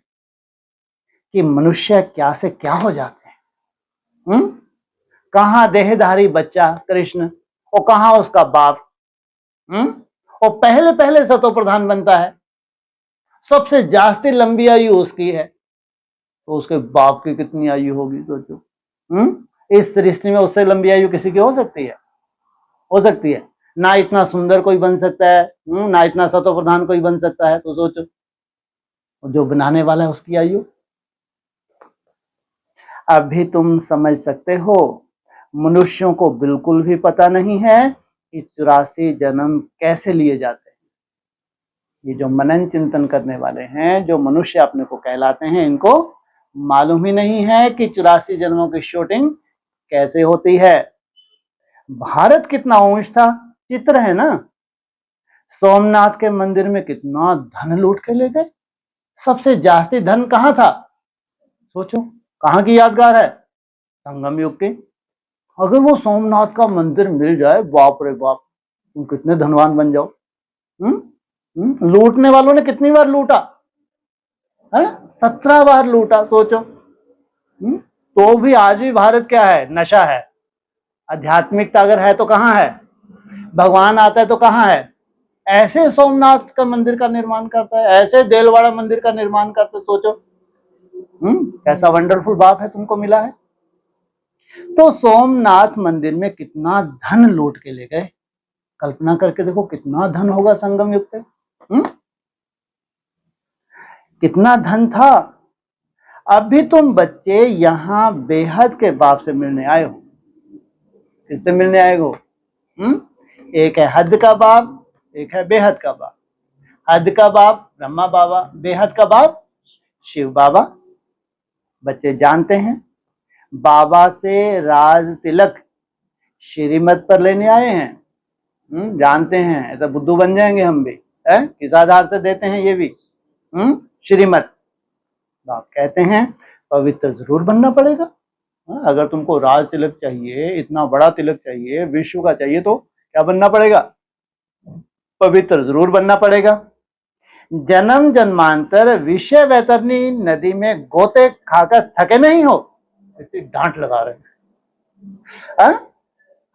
कि मनुष्य क्या से क्या हो जाते हैं। कहां देहधारी बच्चा कृष्ण और कहां उसका बाप। और पहले पहले सतो प्रधान बनता है, सबसे जास्ती लंबी आयु उसकी है, तो उसके बाप की कितनी आयु होगी सोचो। इस सृष्टि में उससे लंबी आयु किसी की हो सकती है? हो सकती है? ना इतना सुंदर कोई बन सकता है, ना इतना सतो प्रधान कोई बन सकता है। तो सोचो, जो बनाने वाला है उसकी आयु। अभी तुम समझ सकते हो, मनुष्यों को बिल्कुल भी पता नहीं है कि 84 जन्म कैसे लिए जाते हैं। ये जो मनन चिंतन करने वाले हैं, जो मनुष्य अपने को कहलाते हैं, इनको मालूम ही नहीं है कि 84 जन्मों की शूटिंग कैसे होती है। भारत कितना ऊंच था, चित्र है ना। सोमनाथ के मंदिर में कितना धन लूट के ले गए। सबसे जास्ती धन कहां था? सोचो, कहां की यादगार है? संगम युग की। अगर वो सोमनाथ का मंदिर मिल जाए, बाप रे बाप, तुम कितने धनवान बन जाओ। लूटने वालों ने कितनी बार लूटा है? 17 बार लूटा। सोचो। तो भी आज भी भारत क्या है? नशा है। आध्यात्मिकता अगर है तो कहां है? भगवान आता है तो कहां है? ऐसे सोमनाथ का मंदिर का निर्माण करता है, ऐसे देलवाड़ा मंदिर का निर्माण करता है। सोचो कैसा वंडरफुल बाप है तुमको मिला है। तो सोमनाथ मंदिर में कितना धन लूट के ले गए। कल्पना करके देखो, कितना धन होगा संगम युग पे। कितना धन था। अभी तुम बच्चे यहां बेहद के बाप से मिलने आए हो। किससे मिलने आए हो? एक है हद का बाप, एक है बेहद का बाप। हद का बाप ब्रह्मा बाबा, बेहद का बाप शिव बाबा। बच्चे जानते हैं, बाबा से राज तिलक श्रीमत पर लेने आए हैं। जानते हैं, ऐसा बुद्धू बन जाएंगे हम भी है? किस आधार से देते हैं ये भी श्रीमत। बाप कहते हैं पवित्र जरूर बनना पड़ेगा। अगर तुमको राज तिलक चाहिए, इतना बड़ा तिलक चाहिए, विश्व का चाहिए, तो क्या बनना पड़ेगा? पवित्र जरूर बनना पड़ेगा। जन्म जन्मांतर विषय वैतरणी नदी में गोते खाकर थके नहीं हो, इतनी डांट लगा रहे हैं।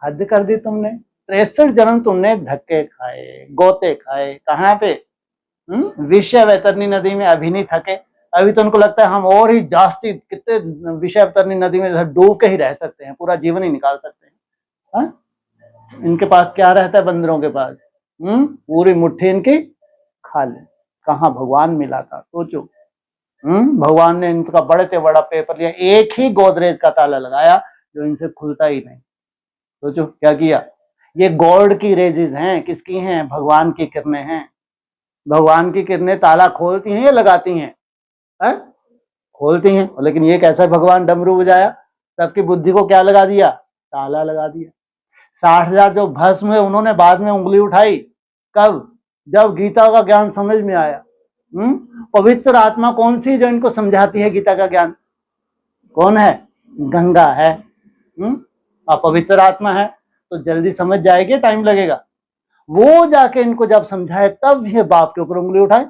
हद कर दी तुमने। 63 जन्म तुमने धक्के खाए, गोते खाए। कहां पे? विषय वैतरणी नदी में। अभी नहीं थके। अभी तो उनको लगता है हम और ही जास्ती कितने विषय वैतरणी नदी में डूब के ही रह सकते हैं, पूरा जीवन ही निकाल सकते हैं। इनके पास क्या रहता है? बंदरों के पास पूरी मुट्ठी इनकी खा ले। कहां भगवान मिला था? सोचो। भगवान ने इनका बड़े से बड़ा पेपर लिया, एक ही गोदरेज का ताला लगाया जो इनसे खुलता ही नहीं। सोचो क्या किया। ये गॉड की रेजिस हैं। किसकी हैं? भगवान की किरणें हैं। भगवान की किरणें ताला खोलती हैं या लगाती हैं? खोलती हैं। लेकिन ये कैसा भगवान डमरू बजाया, सबकी बुद्धि को क्या लगा दिया? ताला लगा दिया। 60,000 जो भस्म है उन्होंने बाद में उंगली उठाई। कब? जब गीता का ज्ञान समझ में आया। पवित्र आत्मा कौन सी जो इनको समझाती है गीता का ज्ञान? कौन है? गंगा है। अपवित्र आत्मा है तो जल्दी समझ जाएगी, टाइम लगेगा। वो जाके इनको जब समझाए तब ये बाप के ऊपर उंगली उठाए।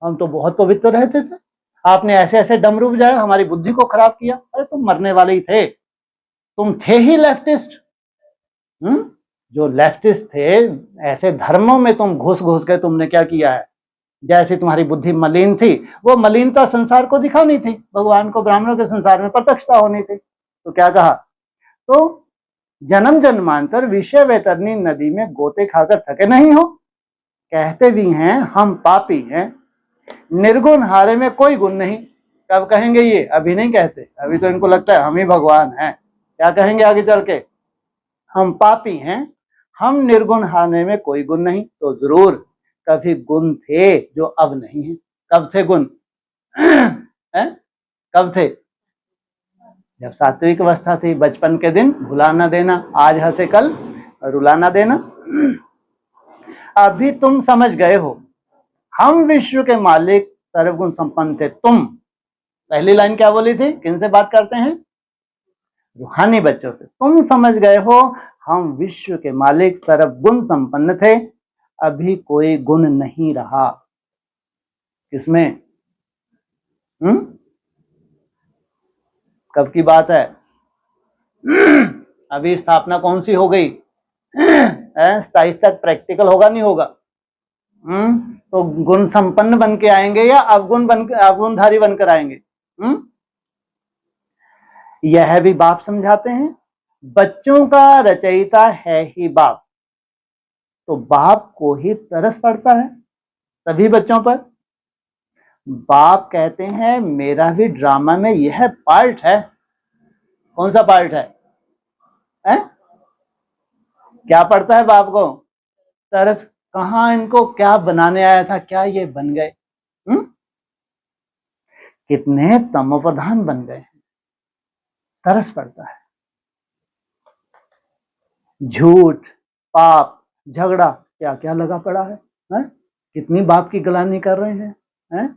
हम तो बहुत पवित्र रहते थे, आपने ऐसे ऐसे डमरू बजाए, हमारी बुद्धि को खराब किया। अरे तुम मरने वाले ही थे, तुम थे ही लेफ्टिस्ट। जो लेफ्टिस्ट थे, ऐसे धर्मों में तुम घुस घुस के तुमने क्या किया है, जैसी तुम्हारी बुद्धि मलिन थी, वो मलिनता संसार को दिखानी थी, भगवान को ब्राह्मणों के संसार में प्रत्यक्षता होनी थी। तो क्या कहा, तो जन्म जन्मांतर विषय वैतरणी नदी में गोते खाकर थके नहीं हो। कहते भी हैं हम पापी हैं, निर्गुण हारे में कोई गुण नहीं। कब कहेंगे ये? अभी नहीं कहते, अभी तो इनको लगता है हम ही भगवान हैं। क्या कहेंगे आगे चल के? हम पापी हैं, हम निर्गुण हारे में कोई गुण नहीं। तो जरूर कभी गुण थे जो अब नहीं है। कब थे गुण? कब थे? जब सात्विक अवस्था थी, बचपन के दिन भुला ना देना, आज हंसे कल रुला ना देना। अभी तुम समझ गए हो, हम विश्व के मालिक सर्वगुण संपन्न थे। तुम, पहली लाइन क्या बोली थी? किनसे बात करते हैं? रूहानी बच्चों से। तुम समझ गए हो हम विश्व के मालिक सर्वगुण संपन्न थे, अभी कोई गुण नहीं रहा। किसमें? कब की बात है? अभी स्थापना कौन सी हो गई? 27 तक प्रैक्टिकल होगा नहीं होगा? तो गुण संपन्न बन के आएंगे या अवगुणधारी बनकर आएंगे? यह भी बाप समझाते हैं, बच्चों का रचयिता है ही बाप। तो बाप को ही तरस पड़ता है सभी बच्चों पर। बाप कहते हैं मेरा भी ड्रामा में यह पार्ट है। कौन सा पार्ट है? क्या पड़ता है बाप को? तरस। कहां इनको क्या बनाने आया था, क्या ये बन गए? कितने तमोप्रधान बन गए। तरस पड़ता है। झूठ, पाप, झगड़ा, क्या क्या लगा पड़ा है, कितनी बाप की गलानी कर रहे हैं,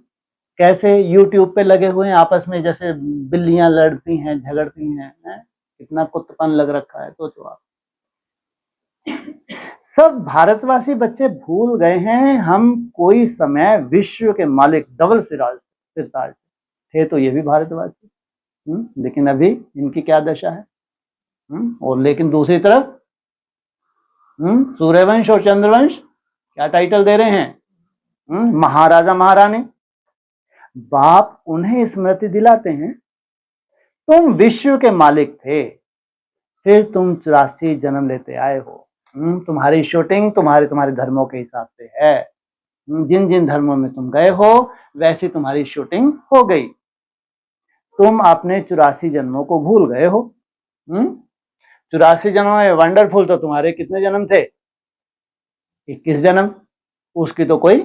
कैसे यूट्यूब पे लगे हुए हैं आपस में, जैसे बिल्लियां लड़ती हैं, झगड़ती हैं, कितना कुत्तपन लग रखा है। सोचो आप, सब भारतवासी बच्चे भूल गए हैं हम कोई समय विश्व के मालिक डबल सिरताज थे। तो ये भी भारतवासी, लेकिन अभी इनकी क्या दशा है? और लेकिन दूसरी तरफ सूर्यवंश और चंद्रवंश क्या टाइटल दे रहे हैं? महाराजा महारानी। बाप उन्हें स्मृति दिलाते हैं, तुम विश्व के मालिक थे, फिर तुम 84 जन्म लेते आए हो। तुम्हारी शूटिंग तुम्हारे धर्मों के हिसाब से है। जिन जिन धर्मों में तुम गए हो वैसी तुम्हारी शूटिंग हो गई। तुम अपने 84 जन्मों को भूल गए हो। 84 जन्मों में वंडरफुल तो तुम्हारे कितने जन्म थे? 21 जन्म। उसकी तो कोई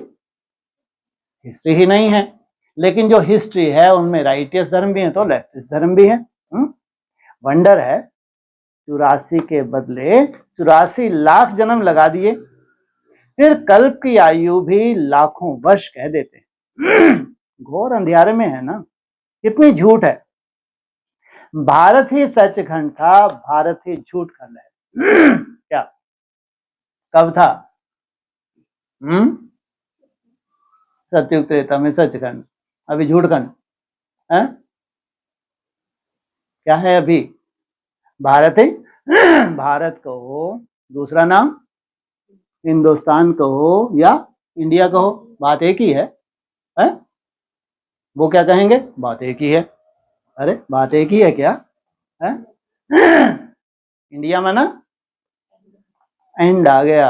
हिस्ट्री ही नहीं है। लेकिन जो हिस्ट्री है उनमें राइटियस धर्म भी है तो लेफ्टिस्ट धर्म भी है। वंडर है, 84 के बदले 84 लाख जन्म लगा दिए, फिर कल्प की आयु भी लाखों वर्ष कह देते हैं। घोर अंधियारे में है ना। कितनी झूठ है। भारत ही सचखंड था, भारत ही झूठ खंड है। क्या? कब था? सतयुग त्रेता में सचखंड, अभी झूठखंड है। क्या है अभी? भारत ही। भारत कहो, दूसरा नाम हिंदुस्तान कहो या इंडिया कहो, बात एक ही है। वो क्या कहेंगे? बात एक ही है। अरे बात एक ही है क्या? इंडिया में ना एंड आ गया।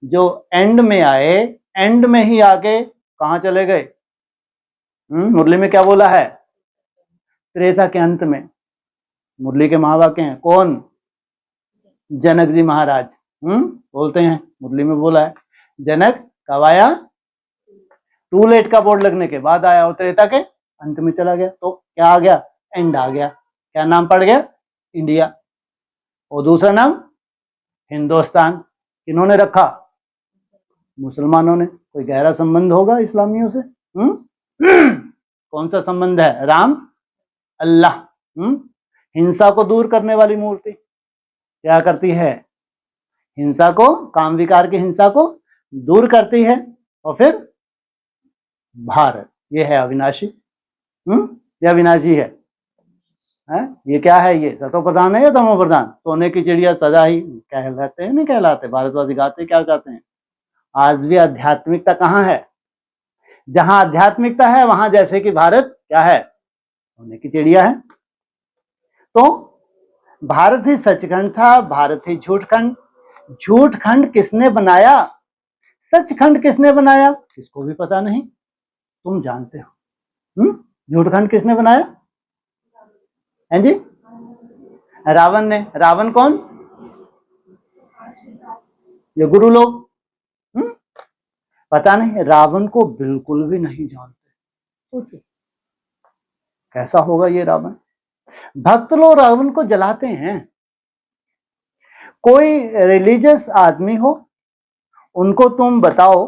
जो एंड में आए, एंड में ही आके कहां चले गए? मुरली में क्या बोला है? त्रेता के अंत में। मुरली के महावाक्य हैं, कौन? जनक जी महाराज बोलते हैं, मुरली में बोला है। जनक कब आया? टू लेट का बोर्ड लगने के बाद आया और त्रेता के अंत में चला गया। तो क्या आ गया? एंड आ गया। क्या नाम पड़ गया? इंडिया। और दूसरा नाम हिंदुस्तान किन्होंने रखा? मुसलमानों ने। कोई गहरा संबंध होगा इस्लामियों से? कौन सा संबंध है? राम, अल्लाह। हिंसा को दूर करने वाली मूर्ति क्या करती है? हिंसा को, काम विकार की हिंसा को दूर करती है। और फिर भारत, ये है अविनाशी। ये अविनाशी है। है? ये क्या है? ये सतो प्रधान है या तमो प्रधान? सोने की चिड़िया सदा ही कहलाते हैं, नहीं कहलाते? भारतवासी गाते क्या गाते हैं? आज भी आध्यात्मिकता कहाँ है? जहां आध्यात्मिकता है वहां जैसे कि भारत क्या है? सोने की चिड़िया है। तो भारत ही सचखंड था, भारत ही झूठखंड। झूठखंड किसने बनाया? सचखंड किसने बनाया? किसको भी पता नहीं, तुम जानते हो। झूठखंड किसने बनाया? हैं जी? रावण ने। रावण कौन? ये गुरु लोग। पता नहीं, रावण को बिल्कुल भी नहीं जानते। सोचो कैसा होगा ये रावण। भक्त लोग रावण को जलाते हैं। कोई रिलीजियस आदमी हो, उनको तुम बताओ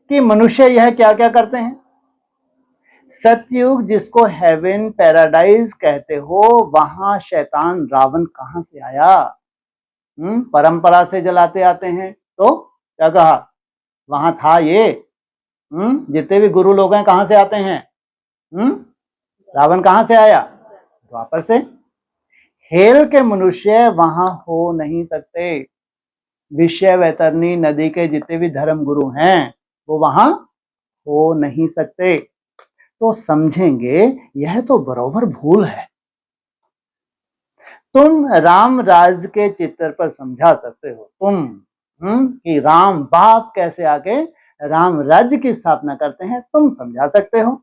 कि मनुष्य यह क्या क्या करते हैं। सतयुग जिसको हेवन पैराडाइज कहते हो, वहां शैतान रावण कहां से आया? परंपरा से जलाते आते हैं। तो क्या कहा? वहां था ये। जितने भी गुरु लोग हैं कहां से आते हैं? रावण कहां से आया? द्वापर से। हेल के मनुष्य वहां हो नहीं सकते। विषय वैतरणी नदी के जितने भी धर्म गुरु हैं वो वहां हो नहीं सकते। तो समझेंगे यह तो बराबर भूल है। तुम राम राज के चित्र पर समझा सकते हो तुम कि राम बाप कैसे आके राम राज्य की स्थापना करते हैं, तुम समझा सकते हो।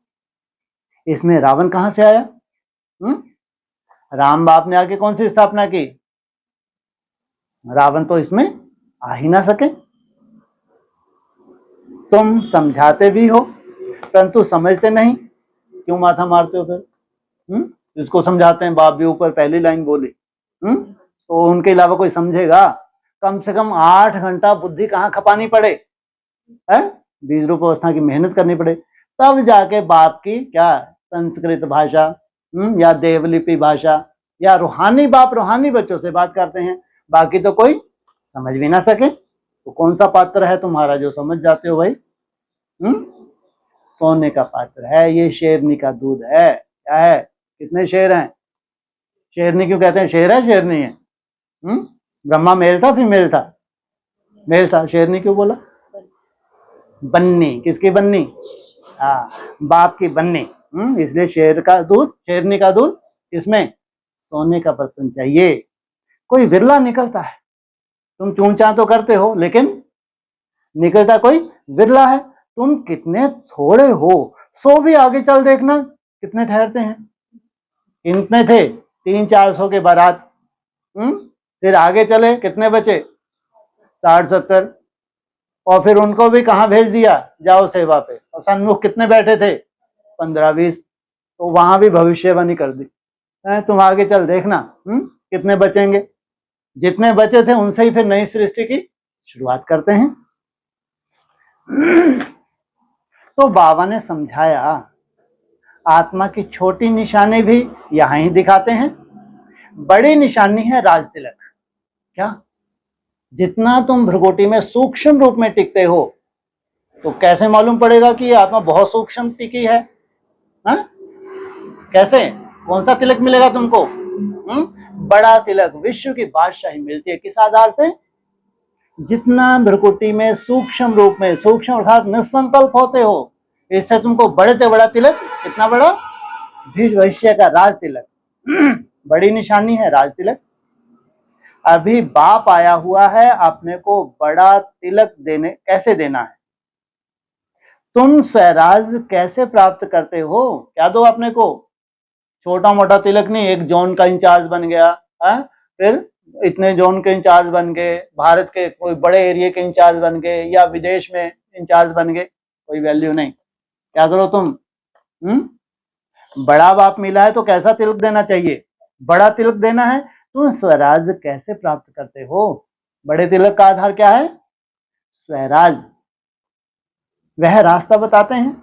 इसमें रावण कहां से आया? राम बाप ने आके कौन सी स्थापना की? रावण तो इसमें आ ही ना सके। तुम समझाते भी हो परंतु समझते नहीं, क्यों माथा मारते हो फिर? जिसको समझाते हैं बाप भी ऊपर पहली लाइन बोली, तो उनके अलावा कोई समझेगा? कम से कम 8 घंटा बुद्धि कहाँ खपानी पड़े है? बीज रूप अवस्था की मेहनत करनी पड़े, तब जाके बाप की क्या संस्कृत भाषा या देवलिपि भाषा या रूहानी बाप रूहानी बच्चों से बात करते हैं। बाकी तो कोई समझ भी ना सके। तो कौन सा पात्र है तुम्हारा जो समझ जाते हो भाई? सोने का पात्र है, ये शेरनी का दूध है। क्या है? कितने शेर हैं? शेरनी क्यों कहते हैं? शेर है शेरनी है? ब्रह्मा मेल था फीमेल था? मेल था। शेरनी क्यों बोला? बन्नी। किसकी बन्नी? हाँ, बाप की बन्नी। इसलिए शेर का दूध, शेरनी का दूध किसमें? सोने का बर्तन चाहिए। कोई विरला निकलता है। तुम चूंचा तो करते हो लेकिन निकलता कोई विरला है। तुम कितने थोड़े हो, 100 भी आगे चल देखना कितने ठहरते हैं। कितने थे? 300-400 के बारात। फिर आगे चले कितने बचे? 60-70। और फिर उनको भी कहाँ भेज दिया? जाओ सेवा पे। और सन्मुख कितने बैठे थे? 15-20। तो वहां भी भविष्यवाणी कर दी। तुम आगे चल देखना कितने बचेंगे। जितने बचे थे उनसे ही फिर नई सृष्टि की शुरुआत करते हैं। तो बाबा ने समझाया, आत्मा की छोटी निशानी भी यहां ही दिखाते हैं। बड़ी निशानी है राज तिलक। क्या? जितना तुम भ्रगोटी में सूक्ष्म रूप में टिकते हो, तो कैसे मालूम पड़ेगा कि ये आत्मा बहुत सूक्ष्म टिकी है? कैसे? कौन सा तिलक मिलेगा तुमको? बड़ा तिलक, विश्व की बादशाही मिलती है। किस आधार से? जितना भ्रकुटी में सूक्ष्म रूप में, सूक्ष्म अर्थात निसंकल्प होते हो, इससे तुमको बड़े से बड़ा तिलक। कितना बड़ा? भविष्य का राज तिलक। बड़ी निशानी है राज तिलक। अभी बाप आया हुआ है अपने को बड़ा तिलक देने। कैसे देना है? तुम स्वराज कैसे प्राप्त करते हो? क्या दो अपने को? छोटा मोटा तिलक नहीं, एक जोन का इंचार्ज बन गया है, फिर इतने जोन के इंचार्ज बन गए, भारत के कोई बड़े एरिया के इंचार्ज बन गए या विदेश में इंचार्ज बन गए, कोई वैल्यू नहीं। क्या करो तुम? बड़ा बाप मिला है तो कैसा तिलक देना चाहिए? बड़ा तिलक देना है। तुम स्वराज कैसे प्राप्त करते हो? बड़े तिलक का आधार क्या है? स्वराज। वह रास्ता बताते हैं।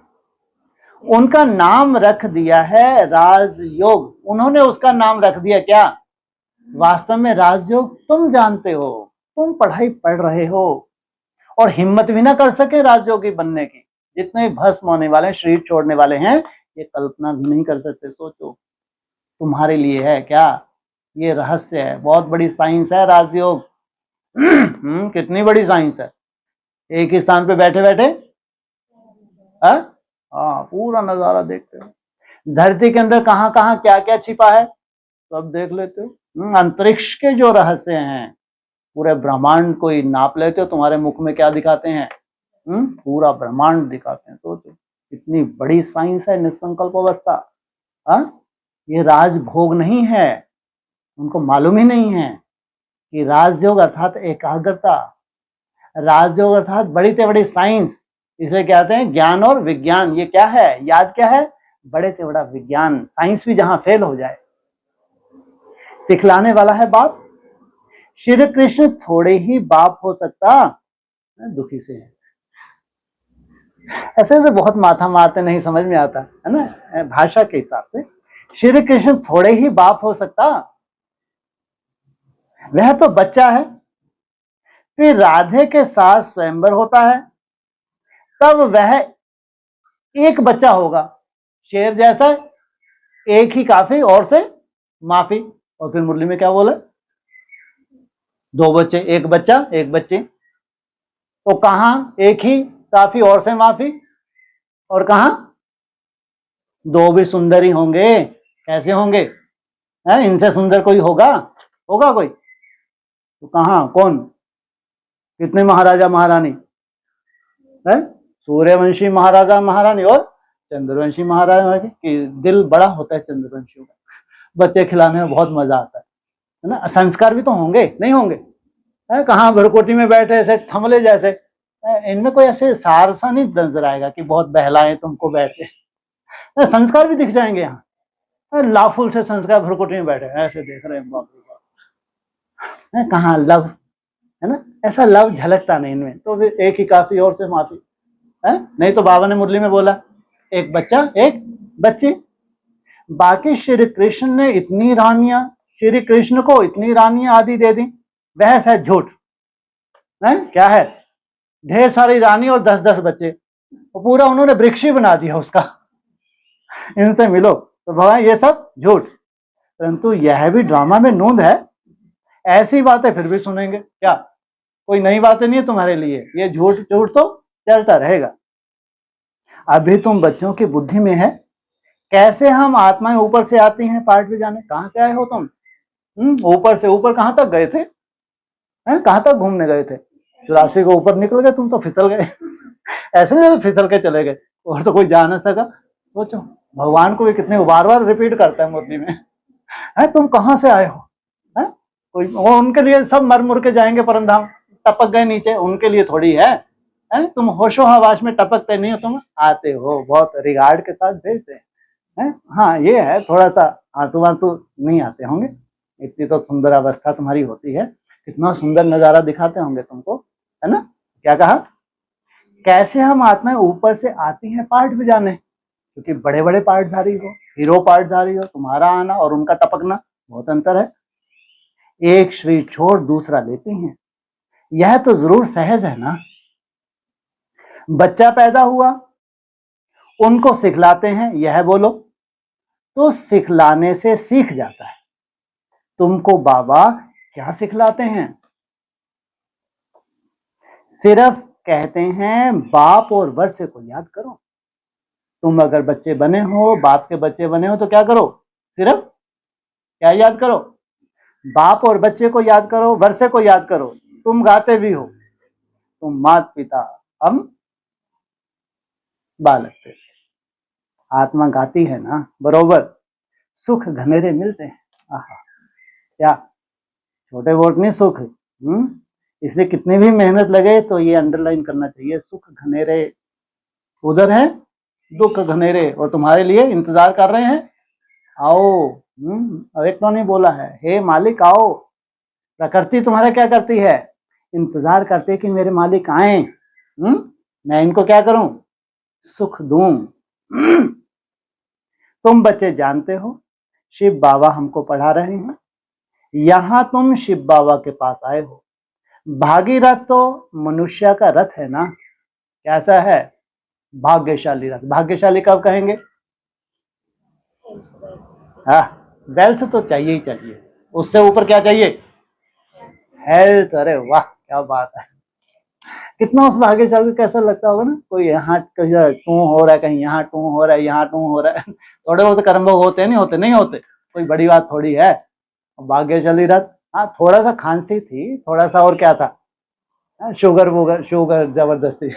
उनका नाम रख दिया है राजयोग। उन्होंने उसका नाम रख दिया क्या? वास्तव में राजयोग तुम जानते हो। तुम पढ़ाई पढ़ रहे हो और हिम्मत भी ना कर सके राजयोगी बनने की। जितने भस्म होने वाले, शरीर छोड़ने वाले हैं, ये कल्पना भी नहीं कर सकते। सोचो तुम्हारे लिए है क्या? ये रहस्य है, बहुत बड़ी साइंस है राजयोग। कितनी बड़ी साइंस है। एक ही स्थान पे बैठे बैठे हाँ पूरा नजारा देखते हो। धरती के अंदर कहाँ कहाँ क्या क्या छिपा है सब देख लेते हो। अंतरिक्ष के जो रहस्य हैं, पूरे ब्रह्मांड को ही नाप लेते हो, तुम्हारे मुख में क्या दिखाते हैं? पूरा ब्रह्मांड दिखाते हैं। तो इतनी बड़ी साइंस है निसंकल्प अवस्था। ये राजभोग नहीं है, उनको मालूम ही नहीं है कि राजयोग अर्थात एकाग्रता, राजयोग अर्थात बड़ी से बड़ी साइंस। इसे कहते हैं ज्ञान और विज्ञान। ये क्या है? याद क्या है? बड़े से बड़ा विज्ञान। साइंस भी जहां फेल हो जाए, सिखलाने वाला है बाप। श्री कृष्ण थोड़े ही बाप हो सकता, दुखी से है। ऐसे तो बहुत माथा मारते, नहीं समझ में आता है ना भाषा के हिसाब से। श्री कृष्ण थोड़े ही बाप हो सकता, वह तो बच्चा है। फिर राधे के साथ स्वयंवर होता है, तब वह एक बच्चा होगा। शेर जैसा एक ही काफी और से माफी। और फिर मुरली में क्या बोला? दो बच्चे, एक बच्चा एक बच्ची। तो कहां एक ही काफी और से माफी, और कहां दो भी सुंदर ही होंगे। कैसे होंगे? इनसे सुंदर कोई होगा? होगा कोई? तो कहां कौन? कितने महाराजा महारानी है? सूर्यवंशी महाराजा महारानी और चंद्रवंशी महाराजा महारानी। दिल बड़ा होता है चंद्रवंशियों का, बच्चे खिलाने में बहुत मजा आता है ना। संस्कार भी तो होंगे, नहीं होंगे? कहाँ भरकोटी में बैठे ऐसे थमले जैसे, इनमें कोई ऐसे सार सा नहीं नजर आएगा कि बहुत बहलाए तुमको बैठे। संस्कार भी दिख जाएंगे यहाँ। लाफुल से संस्कार भरकोटी में बैठे ऐसे देख रहे हैं, बाप रे बाप। कहाँ लव है ना, ऐसा लव झलकता नहीं इनमें। तो फिर एक ही काफी और से माफी है। नहीं तो बाबा ने मुरली में बोला एक बच्चा एक बच्ची। बाकी श्री कृष्ण ने इतनी रानियां, श्री कृष्ण को इतनी रानियां आदि दे दी। बहस है झूठ है। क्या है? ढेर सारी रानी और 10-10 बच्चे, तो पूरा उन्होंने वृक्ष ही बना दिया उसका। इनसे मिलो तो भगवान ये सब झूठ। परंतु यह भी ड्रामा में नूंद है। ऐसी बातें फिर भी सुनेंगे क्या? कोई नई बातें नहीं है तुम्हारे लिए। ये झूठ झूठ तो चलता रहेगा। अभी तुम बच्चों की बुद्धि में है कैसे हम आत्माएं ऊपर से आती हैं पाठ में जाने। कहां से आए हो तुम? ऊपर से ऊपर कहां तक गए थे? कहां तक घूमने गए थे? 84 को ऊपर निकल गए तुम तो फिसल गए। ऐसे नहीं तो फिसल के चले गए और तो कोई जा ना सका। सोचो भगवान को भी कितने बार बार रिपीट करता है मुरली में, तुम कहां से आए हो? कोई उनके लिए सब मर मुर के जाएंगे परमधाम, टपक गए नीचे, उनके लिए थोड़ी है। तुम होशो हवास में टपकते नहीं हो, तुम आते हो बहुत रिगार्ड के साथ भेजते हैं। हाँ ये है, थोड़ा सा आंसू आंसू नहीं आते होंगे। इतनी तो सुंदर अवस्था तुम्हारी होती है, कितना सुंदर नजारा दिखाते होंगे तुमको, है ना। क्या कहा? कैसे हम आत्माएं ऊपर से आती हैं पाठ बजाने, क्योंकि बड़े बड़े पाठधारी हो, हीरो पाठधारी हो, तुम्हारा आना और उनका टपकना बहुत अंतर है। एक श्री छोड़ दूसरा लेती हैं, यह तो जरूर सहज है ना। बच्चा पैदा हुआ, उनको सिखलाते हैं यह बोलो, तो सिखलाने से सीख जाता है। तुमको बाबा क्या सिखलाते हैं? सिर्फ कहते हैं बाप और वर्ष को याद करो। तुम अगर बच्चे बने हो, बाप के बच्चे बने हो, तो क्या करो? सिर्फ क्या याद करो? बाप और बच्चे को याद करो, वर्षे को याद करो। तुम गाते भी हो, तुम माता पिता हम बालक थे। आत्मा गाती है ना बरोबर, सुख घनेरे मिलते हैं। आहा क्या छोटे वोट नहीं सुख। इसलिए कितनी भी मेहनत लगे तो ये अंडरलाइन करना चाहिए, सुख घनेरे उधर है, दुख घनेरे और तुम्हारे लिए इंतजार कर रहे हैं। आओ। एक तो नहीं बोला है, हे मालिक आओ। प्रकृति तुम्हारा क्या करती है? इंतजार करते कि मेरे मालिक आए, मैं इनको क्या करूं? सुख दूं। तुम बच्चे जानते हो शिव बाबा हमको पढ़ा रहे हैं, यहां तुम शिव बाबा के पास आए हो। भागीरथ तो मनुष्य का रथ है ना। कैसा है? भाग्यशाली रथ। भाग्यशाली कब कहेंगे? वेल्थ तो चाहिए ही चाहिए, उससे ऊपर क्या चाहिए? हेल्थ। अरे वाह क्या बात है, कितना उस भाग्यशाली को कैसा लगता होगा ना, कोई यहाँ कहीं टू हो रहा है, कहीं यहाँ टू हो रहा है, यहाँ टू हो रहा है। थोड़े बहुत कर्म भोग होते नहीं होते, नहीं होते, कोई बड़ी बात थोड़ी है। भाग्यशाली रथ। हाँ थोड़ा सा खांसी थी, थोड़ा सा और क्या था, शुगर वुगर, शुगर जबरदस्ती।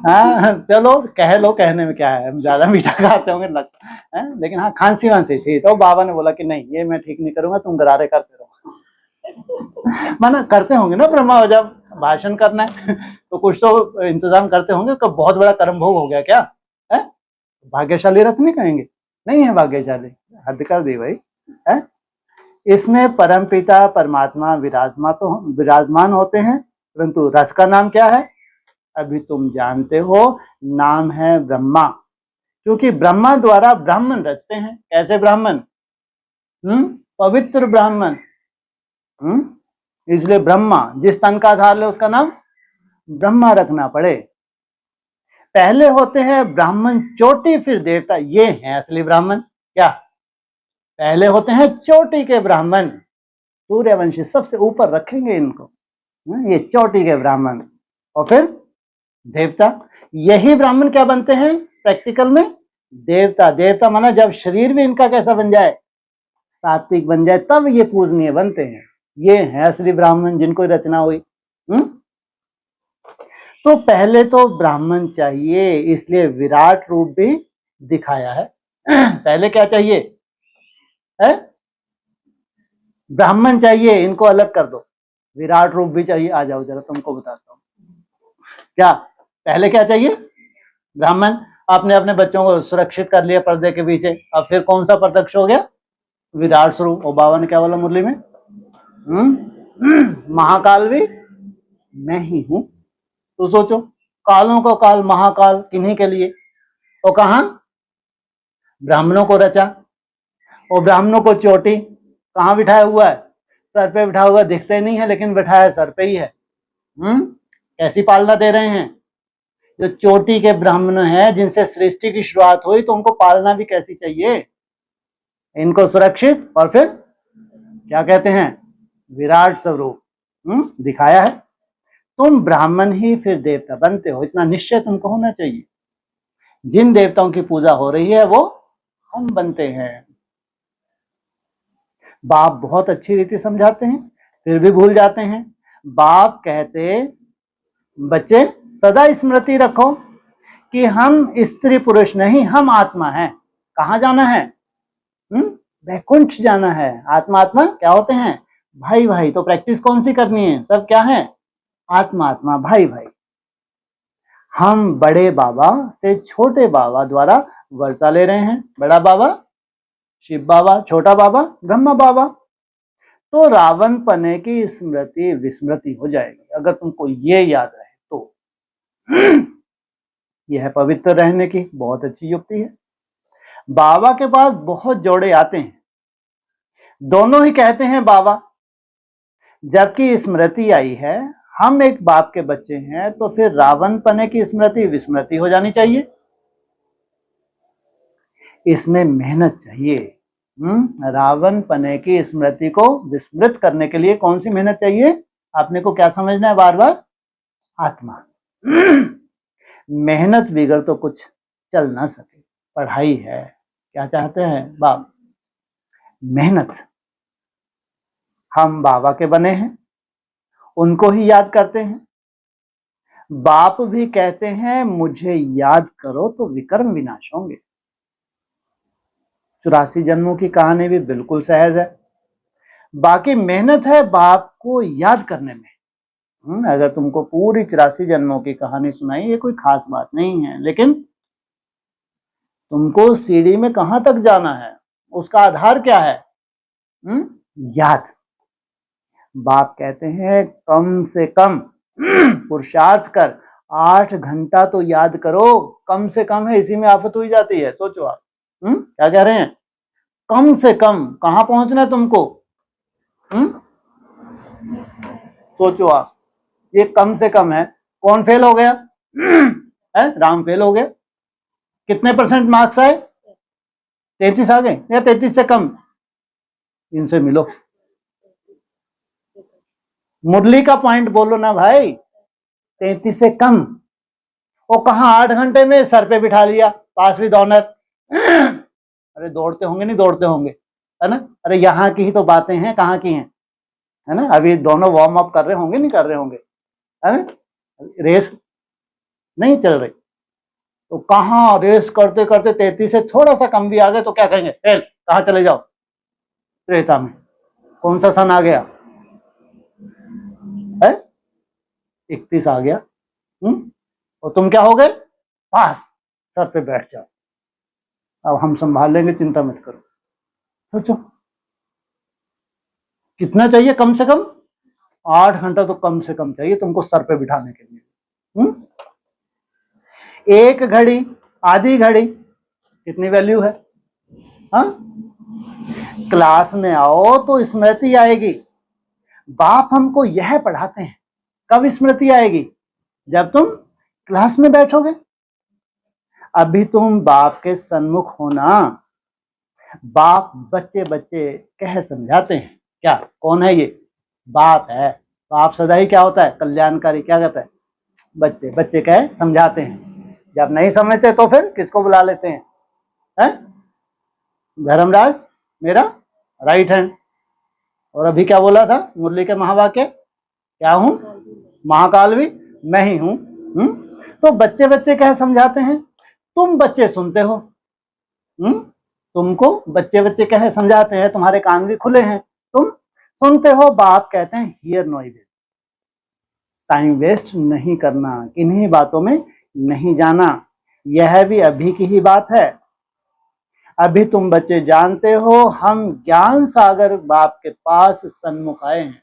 हाँ चलो कह लो, कहने में क्या है, हम ज्यादा मीठा खाते होंगे लगता है, लेकिन हाँ खांसी वांसी थी, तो बाबा ने बोला कि नहीं ये मैं ठीक नहीं करूंगा, तुम गरारे करते रहो। माना करते होंगे ना ब्रह्मा, जब भाषण करना है तो कुछ तो इंतजाम करते होंगे, कब बहुत बड़ा कर्म भोग हो गया क्या है? भाग्यशाली रथ नहीं कहेंगे? नहीं है भाग्यशाली, हद कर दी भाई है। इसमें परमपिता परमात्मा विराजमान होते हैं, परंतु रथ का नाम क्या है? अभी तुम जानते हो, नाम है ब्रह्मा, क्योंकि ब्रह्मा द्वारा ब्राह्मण रचते हैं। कैसे ब्राह्मण? पवित्र ब्राह्मण। इसलिए ब्रह्मा, जिस तन का आधार ले उसका नाम ब्रह्मा रखना पड़े। पहले होते हैं ब्राह्मण चोटी, फिर देवता, ये हैं असली ब्राह्मण। क्या? पहले होते हैं चोटी के ब्राह्मण, सूर्यवंशी सबसे ऊपर रखेंगे इनको, ये चोटी के ब्राह्मण, और फिर देवता। यही ब्राह्मण क्या बनते हैं प्रैक्टिकल में? देवता। देवता माना जब शरीर भी इनका कैसा बन जाए, सात्विक बन जाए, तब ये पूजनीय बनते हैं। ये है असली ब्राह्मण, जिनको रचना हुई। तो पहले तो ब्राह्मण चाहिए, इसलिए विराट रूप भी दिखाया है। पहले क्या चाहिए है? ब्राह्मण चाहिए, इनको अलग कर दो, विराट रूप भी चाहिए। आ जाओ जरा तुमको बताता हूँ। क्या पहले क्या चाहिए? ब्राह्मण। आपने अपने बच्चों को सुरक्षित कर लिया पर्दे के पीछे, अब फिर कौन सा प्रत्यक्ष हो गया? विराट स्वरूप। और बाबा ने क्या बोला मुरली में? महाकाल भी मैं ही हूं। तो सोचो, कालों का काल महाकाल किन्हीं के लिए, और कहा ब्राह्मणों को रचा, और ब्राह्मणों को चोटी कहाँ बिठाया हुआ है? सर पे बिठा हुआ, दिखते नहीं है लेकिन बिठाया सर पे ही है। कैसी पालना दे रहे हैं? जो चोटी के ब्राह्मण हैं, जिनसे सृष्टि की शुरुआत हुई, तो उनको पालना भी कैसी चाहिए? इनको सुरक्षित, और फिर क्या कहते हैं? विराट स्वरूप दिखाया है। तुम ब्राह्मण ही फिर देवता बनते हो, इतना निश्चय तुमको होना चाहिए। जिन देवताओं की पूजा हो रही है वो हम बनते हैं। बाप बहुत अच्छी रीति समझाते हैं, फिर भी भूल जाते हैं। बाप कहते, बच्चे सदा स्मृति रखो कि हम स्त्री पुरुष नहीं, हम आत्मा हैं। कहाँ जाना है? वैकुंठ जाना है। आत्मा आत्मा क्या होते हैं? भाई भाई। तो प्रैक्टिस कौन सी करनी है? सब क्या है? आत्मा आत्मा, भाई भाई। हम बड़े बाबा से छोटे बाबा द्वारा वर्षा ले रहे हैं। बड़ा बाबा शिव बाबा, छोटा बाबा ब्रह्मा बाबा। तो रावण पने की स्मृति विस्मृति हो जाएगी अगर तुमको ये याद रहे तो। यह है पवित्र रहने की बहुत अच्छी युक्ति है। बाबा के पास बहुत जोड़े आते हैं, दोनों ही कहते हैं बाबा, जबकि स्मृति आई है हम एक बाप के बच्चे हैं, तो फिर रावण पने की स्मृति विस्मृति हो जानी चाहिए। इसमें मेहनत चाहिए। रावण पने की स्मृति को विस्मृत करने के लिए कौन सी मेहनत चाहिए? आपने को क्या समझना है बार बार? आत्मा। मेहनत बिगड़ तो कुछ चल ना सके। पढ़ाई है, क्या चाहते हैं बाप? मेहनत। हम बाबा के बने हैं, उनको ही याद करते हैं। बाप भी कहते हैं मुझे याद करो तो विकर्म विनाश होंगे। 84 जन्मों की कहानी भी बिल्कुल सहज है। बाकी मेहनत है बाप को याद करने में। अगर तुमको पूरी 84 जन्मों की कहानी सुनाई, ये कोई खास बात नहीं है, लेकिन तुमको सीढ़ी में कहां तक जाना है, उसका आधार क्या है? याद। बाप कहते हैं कम से कम पुरुषार्थ कर 8 घंटा तो याद करो। कम से कम है, इसी में आफत हुई जाती है। सोचो आप क्या कह रहे हैं? कम से कम कहां पहुंचना है तुमको? सोचो आप, ये कम से कम है। कौन फेल हो गया? है राम फेल हो गया। कितने % मार्क्स आए? 33 आ गए या 33 से कम? इनसे मिलो, मुरली का पॉइंट बोलो ना भाई। 33 से कम? वो कहा 8 घंटे में सर पे बिठा लिया, पास विद ऑनर। अरे दौड़ते होंगे, नहीं दौड़ते होंगे, है ना? अरे यहाँ की ही तो बातें हैं, कहाँ की हैं, है ना? अभी दोनों वार्म अप कर रहे होंगे, नहीं कर रहे होंगे, है ना? रेस नहीं चल रही, तो कहाँ रेस करते करते 33 से थोड़ा सा कम भी आ गए तो क्या कहेंगे? फेल, कहाँ चले जाओ? त्रेता में। कौन सा सन आ गया है? 31 आ गया। और तुम क्या हो गए? पास, सर पे बैठ जाओ, अब हम संभाल लेंगे, चिंता मत करो। सोचो कितना चाहिए कम से कम? 8 घंटा तो कम से कम चाहिए तुमको सर पे बिठाने के लिए। एक घड़ी, आधी घड़ी, कितनी वैल्यू है? हाँ, क्लास में आओ तो स्मृति आएगी। बाप हमको यह पढ़ाते हैं, कब स्मृति आएगी? जब तुम क्लास में बैठोगे। अभी तुम बाप के सन्मुख हो ना, बाप बच्चे बच्चे कह समझाते हैं। क्या, कौन है ये? बाप है। बाप सदा ही क्या होता है? कल्याणकारी। क्या कहता है? बच्चे बच्चे कह समझाते हैं। जब नहीं समझते तो फिर किसको बुला लेते हैं? धर्मराज मेरा राइट हैंड। और अभी क्या बोला था मुरली के महावाक्य? क्या हूं? महाकाल भी मैं ही हूं। तो बच्चे बच्चे कह समझाते हैं, तुम बच्चे सुनते हो। तुमको बच्चे बच्चे कह समझाते हैं, तुम्हारे कान भी खुले हैं, तुम सुनते हो। बाप कहते हैं hear no evil, time waste नहीं करना, किन्हीं बातों में नहीं जाना। यह भी अभी की ही बात है। अभी तुम बच्चे जानते हो हम ज्ञान सागर बाप के पास सन्मुख आए हैं।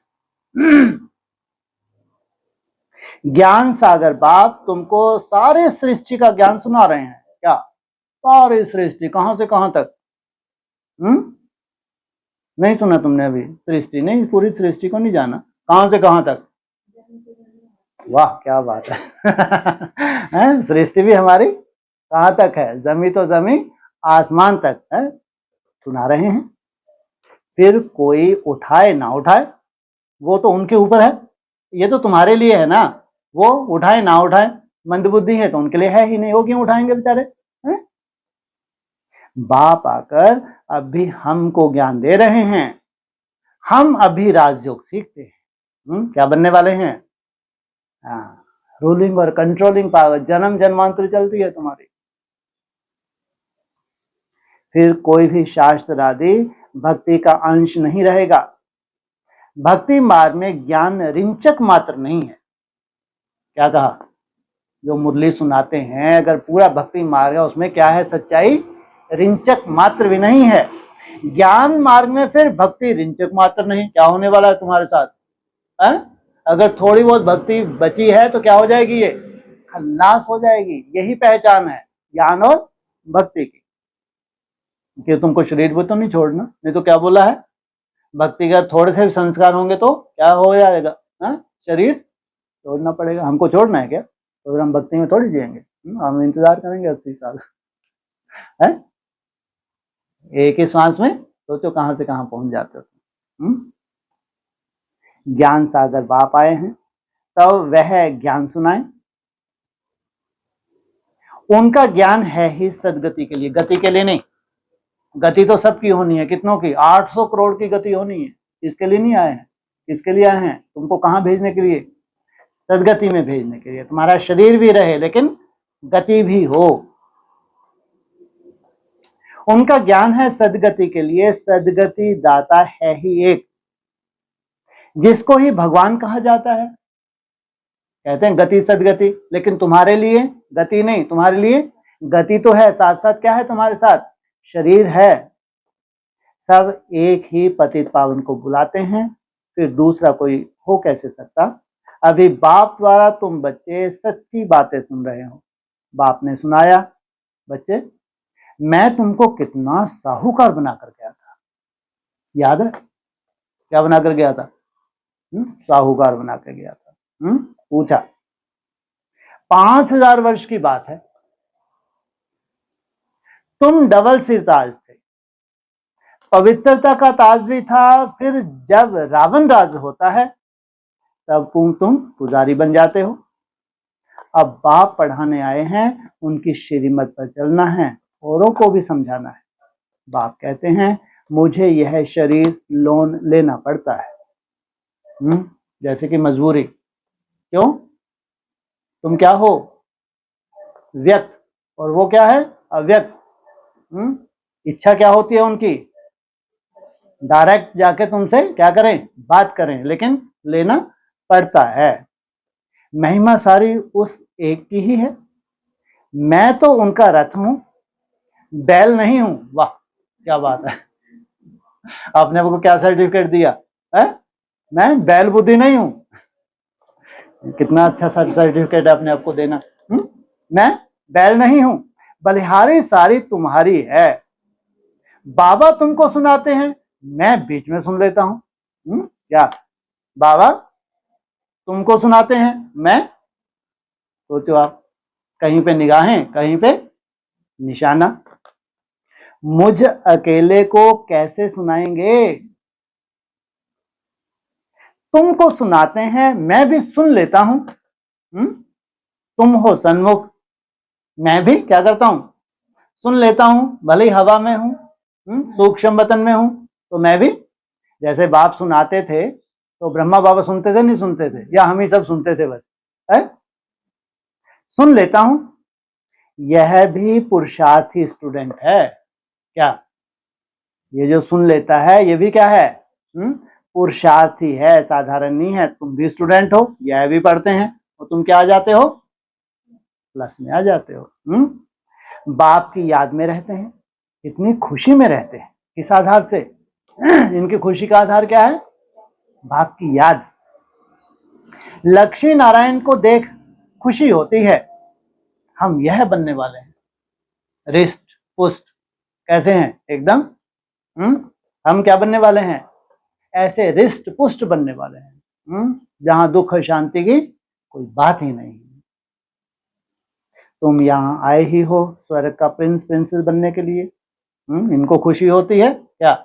ज्ञान सागर बाप तुमको सारे सृष्टि का ज्ञान सुना रहे हैं। क्या? सारी सृष्टि, कहां से कहां तक? नहीं सुना तुमने अभी? सृष्टि नहीं, पूरी सृष्टि को नहीं जाना, कहां से कहां तक? वाह क्या बात है। सृष्टि भी हमारी कहां तक है? जमी तो जमी आसमान तक है, सुना रहे हैं। फिर कोई उठाए ना उठाए वो तो उनके ऊपर है, ये तो तुम्हारे लिए है ना। वो उठाए ना उठाए, मंदबुद्धि है तो उनके लिए है ही नहीं, वो क्यों उठाएंगे बेचारे? बाप आकर अभी हमको ज्ञान दे रहे हैं। हम अभी राजयोग सीखते हैं। क्या बनने वाले हैं? रूलिंग और कंट्रोलिंग पावर जन्म जन्मांतर चलती है तुम्हारी। फिर कोई भी शास्त्र आदि भक्ति का अंश नहीं रहेगा। भक्ति मार्ग में ज्ञान रिंचक मात्र नहीं है। क्या कहा? जो मुरली सुनाते हैं अगर पूरा भक्ति मार्ग है, उसमें क्या है? सच्चाई रिंचक मात्र भी नहीं है। ज्ञान मार्ग में फिर भक्ति रिंचक मात्र नहीं। क्या होने वाला है तुम्हारे साथ? अगर थोड़ी बहुत भक्ति बची है तो क्या हो जाएगी? ये खल्लास हो जाएगी। यही पहचान है ज्ञान और भक्ति की, कि तुमको शरीर को तो नहीं छोड़ना। नहीं तो क्या बोला है? भक्ति का थोड़े से भी संस्कार होंगे तो क्या हो जाएगा? शरीर छोड़ना पड़ेगा। हमको छोड़ना है क्या? तो फिर हम भक्ति में थोड़ी जिएंगे। हम इंतजार करेंगे 80 साल। है एक ही श्वास में सोचो कहां से कहां पहुंच जाते हो। ज्ञान सागर बाप आए हैं, तब वह ज्ञान सुनाए। उनका ज्ञान है ही सदगति के लिए, गति के लिए नहीं। गति तो सबकी होनी है, कितनों की? 800 करोड़ की गति होनी है। इसके लिए नहीं आए हैं। किसके लिए आए हैं? तुमको कहां भेजने के लिए? सदगति में भेजने के लिए। तुम्हारा शरीर भी रहे लेकिन गति भी हो। उनका ज्ञान है सदगति के लिए। सदगति दाता है ही एक, जिसको ही भगवान कहा जाता है। कहते हैं गति सदगति, लेकिन तुम्हारे लिए गति नहीं, तुम्हारे लिए गति तो है, साथ साथ क्या है तुम्हारे साथ? शरीर है। सब एक ही पतित पावन को बुलाते हैं, फिर दूसरा कोई हो कैसे सकता? अभी बाप द्वारा तुम बच्चे सच्ची बातें सुन रहे हो। बाप ने सुनाया, बच्चे मैं तुमको कितना साहूकार बनाकर गया था, याद है? क्या बनाकर गया था? साहूकार बनाकर गया था। पूछा 5000 वर्ष की बात है, तुम डबल सिरताज थे, पवित्रता का ताज भी था, फिर जब रावण राज होता है तब तुम पुजारी बन जाते हो। अब बाप पढ़ाने आए हैं, उनकी श्रीमत पर चलना है, औरों को भी समझाना है। बाप कहते हैं मुझे यह शरीर लोन लेना पड़ता है, जैसे कि मजबूरी। क्यों? तुम क्या हो? व्यक्त, और वो क्या है? अव्यक्त। इच्छा क्या होती है उनकी? डायरेक्ट जाके तुमसे क्या करें? बात करें, लेकिन लेना पड़ता है। महिमा सारी उस एक की ही है। मैं तो उनका रथ हूं, बैल नहीं हूं। वाह, क्या बात है। आपने आपको क्या सर्टिफिकेट दिया है? मैं बैल बुद्धि नहीं हूं। कितना अच्छा सर्टिफिकेट आपने आपको देना। मैं बैल नहीं हूं, बलिहारी सारी तुम्हारी है। बाबा तुमको सुनाते हैं, मैं बीच में सुन लेता हूं। क्या बाबा तुमको सुनाते हैं, मैं, सोचो आप, कहीं पे निगाहें, कहीं पे निशाना। मुझ अकेले को कैसे सुनाएंगे? तुमको सुनाते हैं, मैं भी सुन लेता हूं। तुम हो सन्मुख, मैं भी क्या करता हूं? सुन लेता हूं। भले ही हवा में हूं, सूक्ष्म वतन में हूं, तो मैं भी, जैसे बाप सुनाते थे तो ब्रह्मा बाबा सुनते थे, नहीं सुनते थे? या हम ही सब सुनते थे बस? है? सुन लेता हूं। यह भी पुरुषार्थी स्टूडेंट है। क्या? ये जो सुन लेता है ये भी क्या है? पुरुषार्थी है, साधारण नहीं है। तुम भी स्टूडेंट हो, यह भी पढ़ते हैं, और तुम क्या आ जाते हो? प्लस में आ जाते हो। बाप की याद में रहते हैं, इतनी खुशी में रहते हैं। किस आधार से? इनकी खुशी का आधार क्या है? बाप की याद। लक्ष्मी नारायण को देख खुशी होती है। हम यह बनने वाले हैं, रिष्ट पुष्ट। कैसे हैं? एकदम। हम क्या बनने वाले हैं? ऐसे रिष्ट पुष्ट बनने वाले हैं, जहां दुख और शांति की कोई बात ही नहीं। तुम यहाँ आए ही हो स्वर्ग का प्रिंस प्रिंसेस बनने के लिए। इनको खुशी होती है क्या?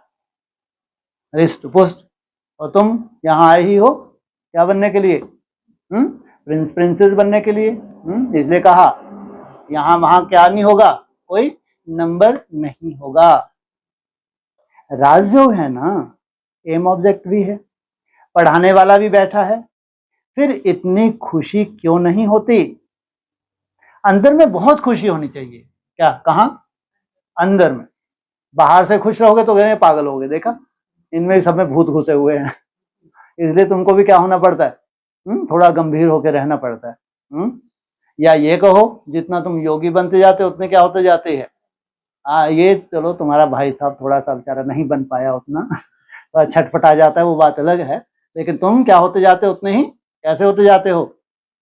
रिष्ट पुष्ट। और तुम यहाँ आए ही हो क्या बनने के लिए? प्रिंस प्रिंसेस बनने के लिए। इसलिए कहा यहाँ वहां क्या नहीं होगा, कोई नंबर नहीं होगा। राजयोग है ना, एम ऑब्जेक्ट भी है, पढ़ाने वाला भी बैठा है, फिर इतनी खुशी क्यों नहीं होती? अंदर में बहुत खुशी होनी चाहिए। क्या? कहां? अंदर में। बाहर से खुश रहोगे तो कहने पागल होगे, देखा इनमें सब में भूत घुसे हुए हैं। इसलिए तुमको भी क्या होना पड़ता है? थोड़ा गंभीर होकर रहना पड़ता है। या ये कहो जितना तुम योगी बनते जाते उतने क्या होते जाते हैं। ये चलो तुम्हारा भाई साहब थोड़ा सा बेचारा नहीं बन पाया उतना, तो छटपटा जाता है, वो बात अलग है। लेकिन तुम क्या होते जाते हो उतने ही, कैसे होते जाते हो?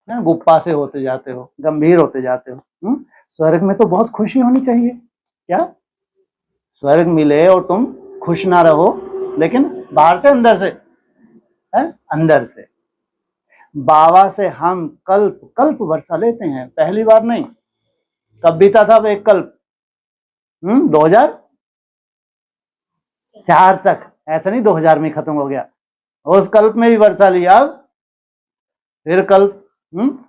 गुप्पा से होते जाते हो, गंभीर होते जाते हो। स्वर्ग में तो बहुत खुशी होनी चाहिए। क्या? स्वर्ग मिले और तुम खुश ना रहो, लेकिन बाहर से अंदर से है, अंदर से। बाबा से हम कल्प कल्प वर्षा लेते हैं, पहली बार नहीं। कब बीता था वो एक कल्प? 2004 तक, ऐसा नहीं 2000 में खत्म हो गया। उस कल्प में भी वर्षा लिया। अब फिर कल्प,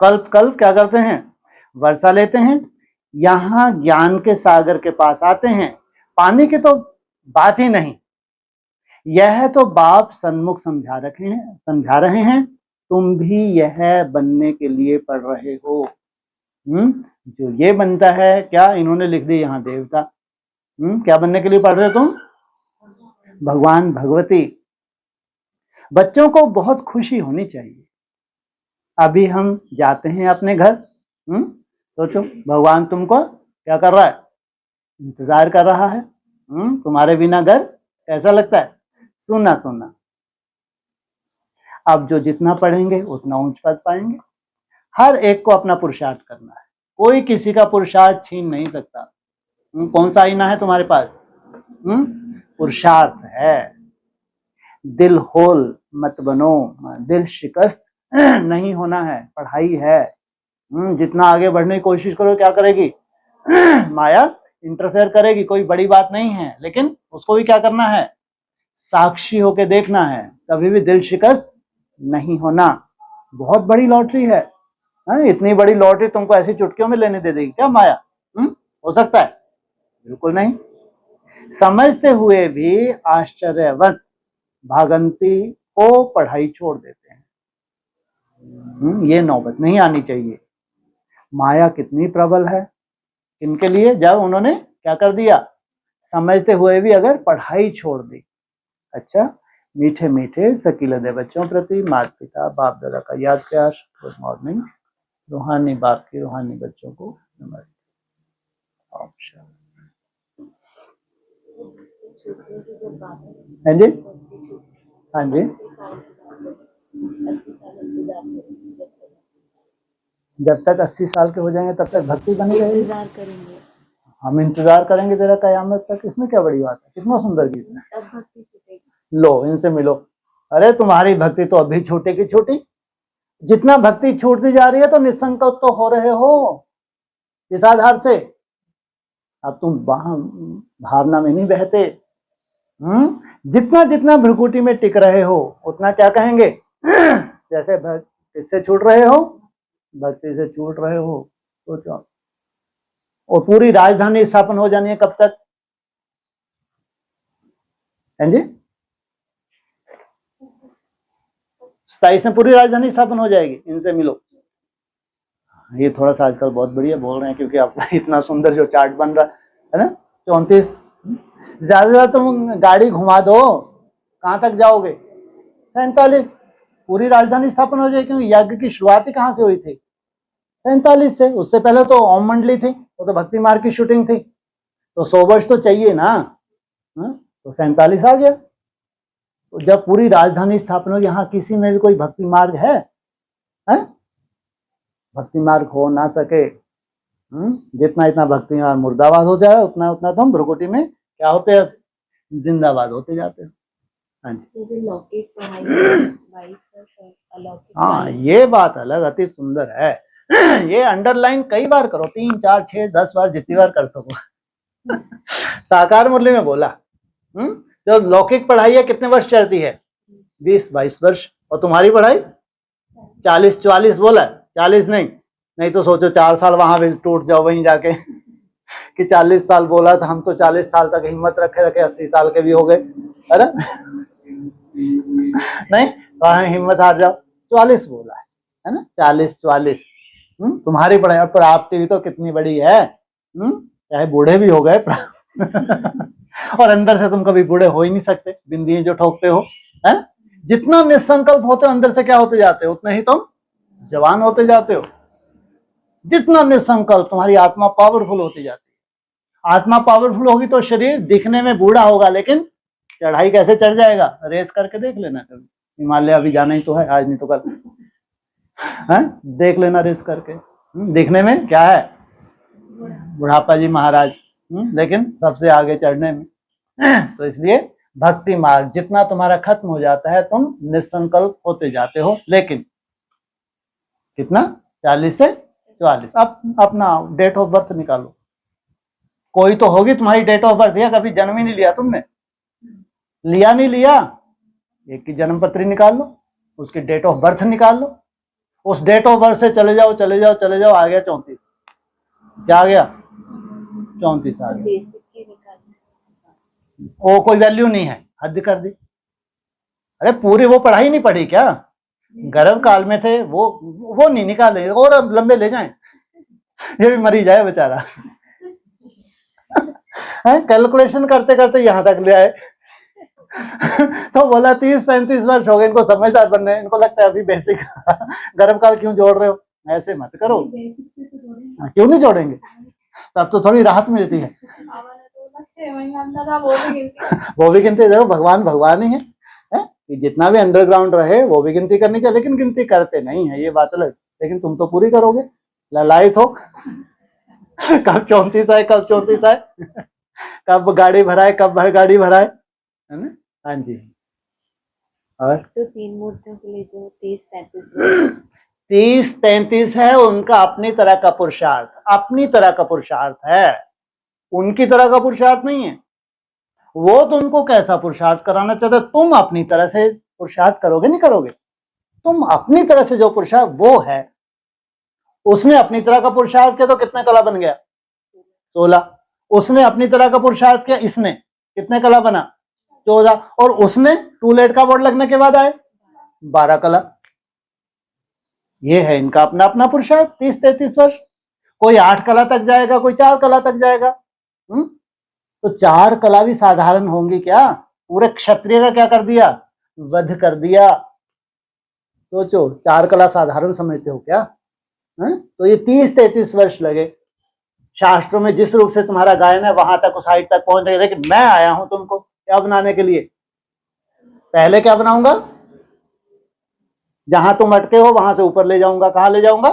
कल्प कल्प क्या करते हैं? वर्षा लेते हैं। यहां ज्ञान के सागर के पास आते हैं, पानी की तो बात ही नहीं। यह तो बाप सन्मुख समझा रहे हैं। तुम भी यह बनने के लिए पढ़ रहे हो। जो ये बनता है, क्या इन्होंने लिख दी यहां देवता। क्या बनने के लिए पढ़ रहे हो तुम? भगवान भगवती। बच्चों को बहुत खुशी होनी चाहिए। अभी हम जाते हैं अपने घर, सोचो भगवान तुमको क्या कर रहा है? इंतजार कर रहा है। तुम्हारे बिना घर कैसा लगता है? सुना सुना। अब जो जितना पढ़ेंगे उतना ऊंच पद पाएंगे। हर एक को अपना पुरुषार्थ करना है, कोई किसी का पुरुषार्थ छीन नहीं सकता। कौन सा आईना है तुम्हारे पास? पुरुषार्थ है। दिल होल मत बनो, दिल शिकस्त नहीं होना है। पढ़ाई है, जितना आगे बढ़ने की कोशिश करो क्या करेगी? माया इंटरफेयर करेगी, कोई बड़ी बात नहीं है, लेकिन उसको भी क्या करना है, साक्षी होके देखना है, कभी भी दिल शिकस्त नहीं होना। बहुत बड़ी लॉटरी है, इतनी बड़ी लॉटरी तुमको ऐसी चुटकियों में लेने दे देगी क्या माया? हो सकता है? बिल्कुल नहीं। समझते हुए भी आश्चर्यवत भागंती को पढ़ाई छोड़ देते हैं। ये नौबत नहीं आनी चाहिए। माया कितनी प्रबल है इनके लिए, जब उन्होंने क्या कर दिया, समझते हुए भी अगर पढ़ाई छोड़ दी। अच्छा, मीठे मीठे सकीलदे बच्चों प्रति माता पिता बाप दादा का याद प्यार। Good morning. रूहानी बाप की रूहानी बच्चों को नमस्ते। हाँ जी, हाँ जी। जब तक 80 साल के हो जाएंगे तब तक भक्ति बनी रहेगी। इंतजार करेंगे, हम इंतजार करेंगे तेरा कयामत तक। इसमें क्या बड़ी बात है? कितना सुंदर गीत है। तब भक्ति छूटेगी। लो, इनसे मिलो। अरे तुम्हारी भक्ति तो अभी छूटेगी छोटी। जितना भक्ति छूटती जा रही है तो निसंकल्प तो हो रहे हो इस आधार से। अब तुम भावना में नहीं बहते। जितना जितना भ्रुकुटी में टिक रहे हो उतना क्या कहेंगे, जैसे किससे छूट रहे हो, भक्ति से छूट रहे हो। सोचो, और पूरी राजधानी स्थापन हो जानी है कब तक? हैं जी, 27 में पूरी राजधानी स्थापन हो जाएगी। इनसे मिलो। ये थोड़ा सा आजकल बहुत बढ़िया बोल रहे हैं क्योंकि आपका इतना सुंदर जो चार्ट बन रहा है ना, 34। ज्यादा तुम गाड़ी घुमा दो, कहां तक जाओगे? 47 पूरी राजधानी स्थापन हो जाएगी। क्योंकि यज्ञ की शुरुआत ही कहां से हुई थी? 47 से। उससे पहले तो ओम मंडली थी, वो तो भक्ति मार्ग की शूटिंग थी। तो 100 वर्ष तो चाहिए ना, तो 47 आ गया। तो जब पूरी राजधानी स्थापन हो, यहाँ किसी में भी कोई भक्ति मार्ग है? भक्ति मार्ग हो ना सके। जितना इतना भक्ति मार्ग मुर्दाबाद हो जाए उतना उतना तुम भ्रुकुटी में क्या होते हैं, जिंदाबाद होते जाते हो। हाँ जी, हाँ, ये बात अलग अति सुंदर है। ये अंडरलाइन कई बार करो, 3, 4, 6, 10 बार, जितनी बार कर सको। साकार मुरली में बोला, जो लौकिक पढ़ाई है कितने वर्ष चलती है? 20-22 वर्ष। और तुम्हारी पढ़ाई 40-44 बोला, 40 नहीं तो सोचो 4 साल वहां भी टूट जाओ वहीं जाके कि 40 साल बोला था, हम तो 40 साल तक हिम्मत रखे 80 साल के भी हो गए। है ना? नहीं, वहां हिम्मत हार जाओ। 44 बोला है ना, 40-44। तुम्हारी पढ़ाई और प्राप्ति भी तो कितनी बड़ी है। चाहे बूढ़े भी हो गए और अंदर से तुम कभी बूढ़े हो ही नहीं सकते, बिंदी जो ठोकते हो। है? जितना निसंकल्प होते हो अंदर से क्या होते जाते हो, उतना ही तुम जवान होते जाते हो। जितना निसंकल्प, तुम्हारी आत्मा पावरफुल होती जाती है। आत्मा पावरफुल होगी तो शरीर दिखने में बूढ़ा होगा, लेकिन चढ़ाई कैसे चढ़ जाएगा? रेस करके देख लेना कभी। हिमालय अभी जाना ही तो है, आज नहीं तो कल। देख लेना रेस करके। दिखने में क्या है? बुढ़ापा जी महाराज, लेकिन सबसे आगे चढ़ने में। तो इसलिए भक्ति मार्ग जितना तुम्हारा खत्म हो जाता है तुम निसंकल्प होते जाते हो। लेकिन कितना? 40 से 44। अब अपना डेट ऑफ बर्थ निकालो। कोई तो होगी तुम्हारी डेट ऑफ बर्थ, या कभी जन्म ही नहीं लिया तुमने? लिया नहीं लिया? एक की जन्म पत्री निकाल लो, उसकी डेट ऑफ बर्थ निकाल लो। उस डेट ऑफ बर्थ से चले जाओ चले जाओ चले जाओ, आ गया 34। क्या आ गया? 34 आ गया। वो कोई वैल्यू नहीं है, हद कर दी। अरे पूरी वो पढ़ाई नहीं पढ़ी क्या? गर्भ काल में थे वो नहीं निकाले, और अब लंबे ले जाएं, ये भी मरी जाए बेचारा। कैलकुलेशन करते करते यहां तक ले आए। तो बोला 30-35 वर्ष हो गए इनको समझदार बनने, इनको लगता है अभी बेसिक। गर्भ काल क्यों जोड़ रहे हो? ऐसे मत करो। क्यों नहीं जोड़ेंगे? तब तो थोड़ी राहत मिलती है। वो भी गिनती, देखो भगवान ही है कि जितना भी अंडरग्राउंड रहे वो भी गिनती करनी चाहिए, लेकिन गिनती करते नहीं है, ये बात अलग। लेकिन तुम तो पूरी करोगे, ललायत हो। कब 34 आए, कब 34 आए, कब गाड़ी भराए, कब गाड़ी भराए, है ना? हाँ जी। और तो 3 मूर्तियों के लिए जो 30-33 है, उनका अपनी तरह का पुरुषार्थ, अपनी तरह का पुरुषार्थ है। उनकी तरह का पुरुषार्थ नहीं है। वो तुमको कैसा पुरुषार्थ कराना चाहते, तुम अपनी तरह से पुरुषार्थ करोगे नहीं करोगे? तुम अपनी तरह से जो पुरुषार्थ वो है, उसने अपनी तरह का पुरुषार्थ किया तो कितने कला बन गया? 16। उसने अपनी तरह का पुरुषार्थ किया, इसने कितने कला बना? 14। और उसने टूलेट का बोर्ड लगने के बाद आए 12 कला। ये है इनका अपना अपना पुरुषार्थ। 30-33 वर्ष, कोई 8 कला तक जाएगा, कोई 4 कला तक जाएगा। तो 4 कला भी साधारण होंगी क्या? पूरे क्षत्रिय का क्या कर दिया? वध कर दिया। सोचो, 4 कला साधारण समझते हो क्या? तो ये 30-33 वर्ष लगे। शास्त्रों में जिस रूप से तुम्हारा गायन है वहां तक, उस हाइट तक पहुंच रहे, लेकिन मैं आया हूं तुमको क्या बनाने के लिए? पहले क्या बनाऊंगा? जहां तुम अटके हो वहां से ऊपर ले जाऊंगा। कहां ले जाऊंगा?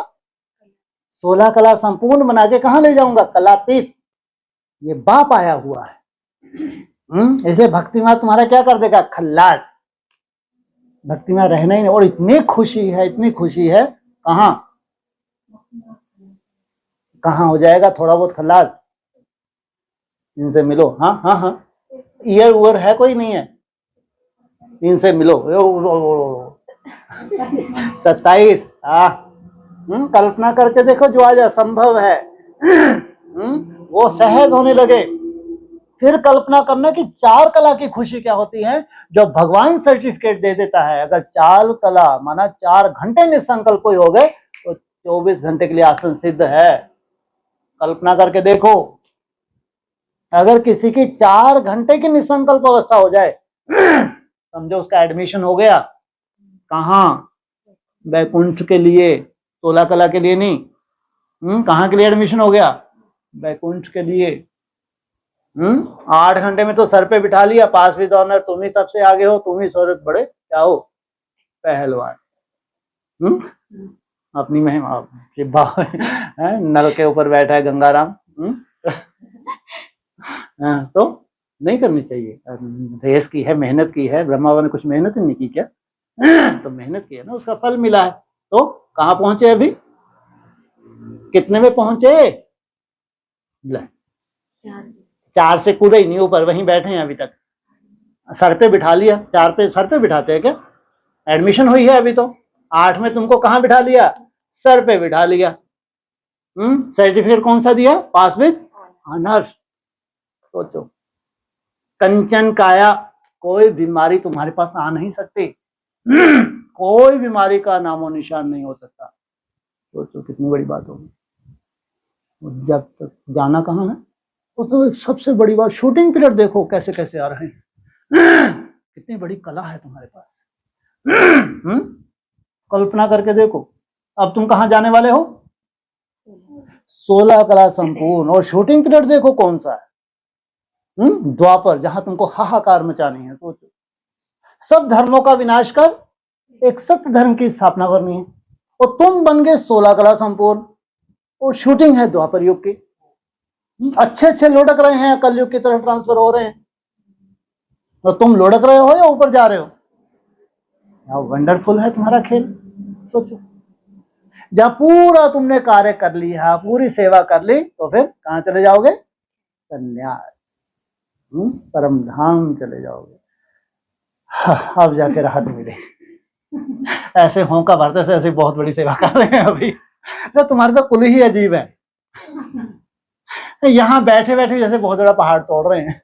16 कला संपूर्ण बना के कहां ले जाऊंगा? कलातीत। ये बाप आया हुआ है। इसलिए भक्ति में तुम्हारा क्या कर देगा? खल्लास। भक्ति में रहना ही नहीं। और इतनी खुशी है, इतनी खुशी है, कहां हो जाएगा थोड़ा बहुत खल्लास? इनसे मिलो। हाँ हाँ हाँ, ईयर उयर है कोई नहीं है? इनसे मिलो। 27। कल्पना करके देखो, जो आज असंभव है वो सहज होने लगे। फिर कल्पना करना कि 4 कला की खुशी क्या होती है, जो भगवान सर्टिफिकेट दे देता है। अगर 4 कला माना 4 घंटे निसंकल्प कोई हो गए तो 24 घंटे के लिए आसन सिद्ध है। कल्पना करके देखो, अगर किसी की 4 घंटे की निसंकल्प अवस्था हो जाए, समझो उसका एडमिशन हो गया। कहाँ? वैकुंठ के लिए, 16 कला के लिए नहीं। कहाँ के लिए एडमिशन हो गया? वैकुंठ के लिए। 8 घंटे में तो सर पे बिठा लिया, पास विद ऑनर, तुम ही सबसे आगे हो, तुम ही सौरभ बड़े क्या हो? पहलवान। अपनी महिमा नल के ऊपर बैठा है गंगाराम। तो नहीं करनी चाहिए। रेस की है, मेहनत की है। ब्रह्मा बाबा ने कुछ मेहनत ही नहीं की क्या? तो मेहनत की है ना, उसका फल मिला है। तो कहाँ पहुंचे अभी? कितने में पहुंचे? 4 से कूदे ही नहीं ऊपर, वहीं बैठे हैं अभी तक। सर पे बिठा लिया। 4 पे सर पे बिठाते हैं क्या? एडमिशन हुई है अभी तो। 8 में तुमको कहाँ बिठा लिया? सर पे बिठा लिया। सर्टिफिकेट कौन सा दिया? पास विद ऑनर्स। सोचो, कंचन काया, कोई बीमारी तुम्हारे पास आ नहीं सकती। कोई बीमारी का नामो निशान नहीं हो सकता। सोचो कितनी बड़ी बात होगी। जब तक जाना कहाँ है, तो सबसे बड़ी बात, शूटिंग पीरियड देखो कैसे कैसे आ रहे हैं। कितनी बड़ी कला है तुम्हारे पास। कल्पना करके देखो, अब तुम कहाँ जाने वाले हो? 16 कला संपूर्ण। और शूटिंग पीरियड देखो कौन सा है? द्वापर, जहां तुमको हाहाकार मचानी है। सोचो, सब धर्मों का विनाश कर एक सत्य धर्म की स्थापना करनी है। और तुम बन गए 16 कला संपूर्ण, और शूटिंग है द्वापर युग की। अच्छे अच्छे लुढ़क रहे हैं, कलयुग की तरफ ट्रांसफर हो रहे हैं। तो तुम लुढ़क रहे हो या ऊपर जा रहे हो? वंडरफुल है तुम्हारा खेल। सोचो, जब पूरा तुमने कार्य कर लिया, पूरी सेवा कर ली, तो फिर कहां चले जाओगे? संन्यास, परम धाम चले जाओगे। अब जाके राहत मिले। ऐसे होंका भरते से ऐसी बहुत बड़ी सेवा कर रहे हैं अभी। तो तुम्हारे तो कुल ही अजीब है। यहां बैठे बैठे जैसे बहुत बड़ा पहाड़ तोड़ रहे हैं।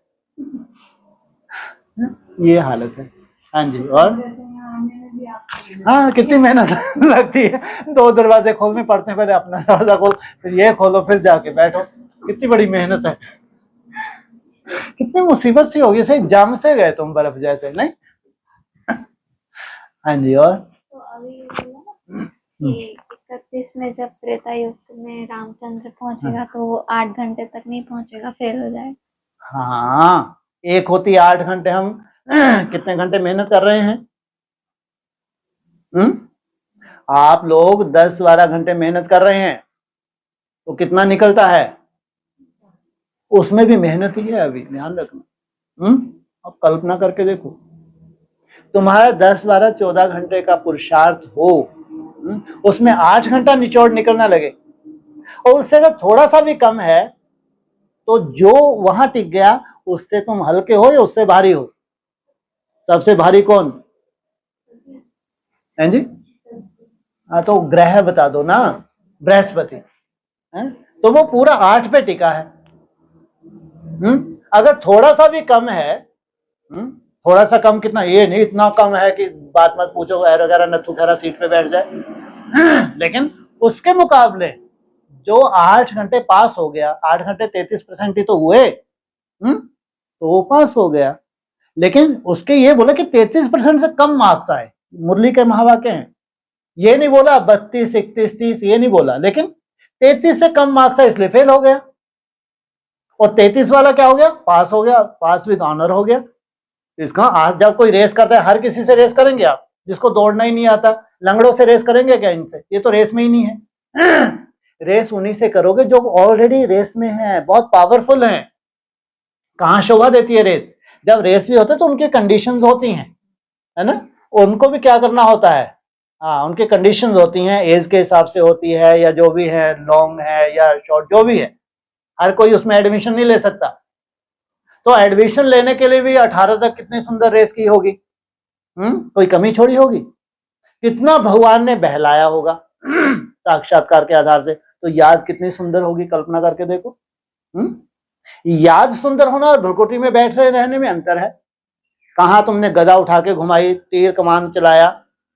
ये हालत है। हाँ जी। और हाँ, कितनी मेहनत लगती है। 2 दरवाजे खोलने पड़ते हैं, पहले अपना दरवाजा खोल, फिर ये खोलो, फिर जाके बैठो। कितनी बड़ी मेहनत है। कितनी मुसीबत सी होगी। सही जम से गए तुम बर्फ जैसे, नहीं? हाँ जी। और तो अभी कि 31 में जब त्रेता युग में रामचंद्र पहुंचेगा तो वो 8 घंटे तक नहीं पहुंचेगा, फेल हो जाएगा। हाँ, एक होती 8 घंटे, हम कितने घंटे मेहनत कर रहे हैं? आप लोग 10-12 घंटे मेहनत कर रहे हैं, तो कितना निकलता है? उसमें भी मेहनत ही है अभी, ध्यान रखना। अब कल्पना करके देखो, तुम्हारा 10-12-14 घंटे का पुरुषार्थ हो, उसमें 8 घंटा निचोड़ निकलना लगे, और उससे अगर थोड़ा सा भी कम है तो जो वहां टिक गया उससे तुम हल्के हो या उससे भारी हो? सबसे भारी कौन है जी? हाँ तो ग्रह बता दो ना, बृहस्पति है, तो वो पूरा 8 पे टिका है। अगर थोड़ा सा भी कम है, थोड़ा सा कम कितना, ये नहीं इतना कम है कि बात मत पूछो, एर वगैरह नथु खैरा सीट पे बैठ जाए लेकिन उसके मुकाबले जो 8 घंटे पास हो गया, 8 घंटे 33% ही तो हुए, तो वो पास हो गया। लेकिन उसके ये बोला कि 33% से कम मार्क्स आए, मुरली के महावाक्य हैं, ये नहीं बोला 32, 31, 30, ये नहीं बोला, लेकिन 33 से कम मार्क्स है इसलिए फेल हो गया, और 33 वाला क्या हो गया, पास हो गया, पास विद ऑनर हो गया। इसका आज जब कोई रेस करता है, हर किसी से रेस करेंगे आप? जिसको दौड़ना ही नहीं आता, लंगड़ों से रेस करेंगे क्या इनसे? ये तो रेस में ही नहीं है रेस उन्हीं से करोगे जो ऑलरेडी रेस में है, बहुत पावरफुल हैं। कहां शोभा देती है रेस? जब रेस भी होता है तो उनकी कंडीशंस होती हैं, है ना, उनको भी क्या करना होता है, हाँ उनकी कंडीशंस होती हैं, एज के हिसाब से होती है, या जो भी है, लॉन्ग है या शॉर्ट, जो भी है, हर कोई उसमें एडमिशन नहीं ले सकता। तो एडमिशन लेने के लिए भी 18 तक कितनी सुंदर रेस की होगी, कोई कमी छोड़ी होगी? कितना भगवान ने बहलाया होगा साक्षात्कार के आधार से, तो याद कितनी सुंदर होगी, कल्पना करके देखो। याद सुंदर होना और भ्रुकुटी में बैठ रहे रहने में अंतर है। कहां तुमने गदा उठा के घुमाई, तीर कमान चलाया,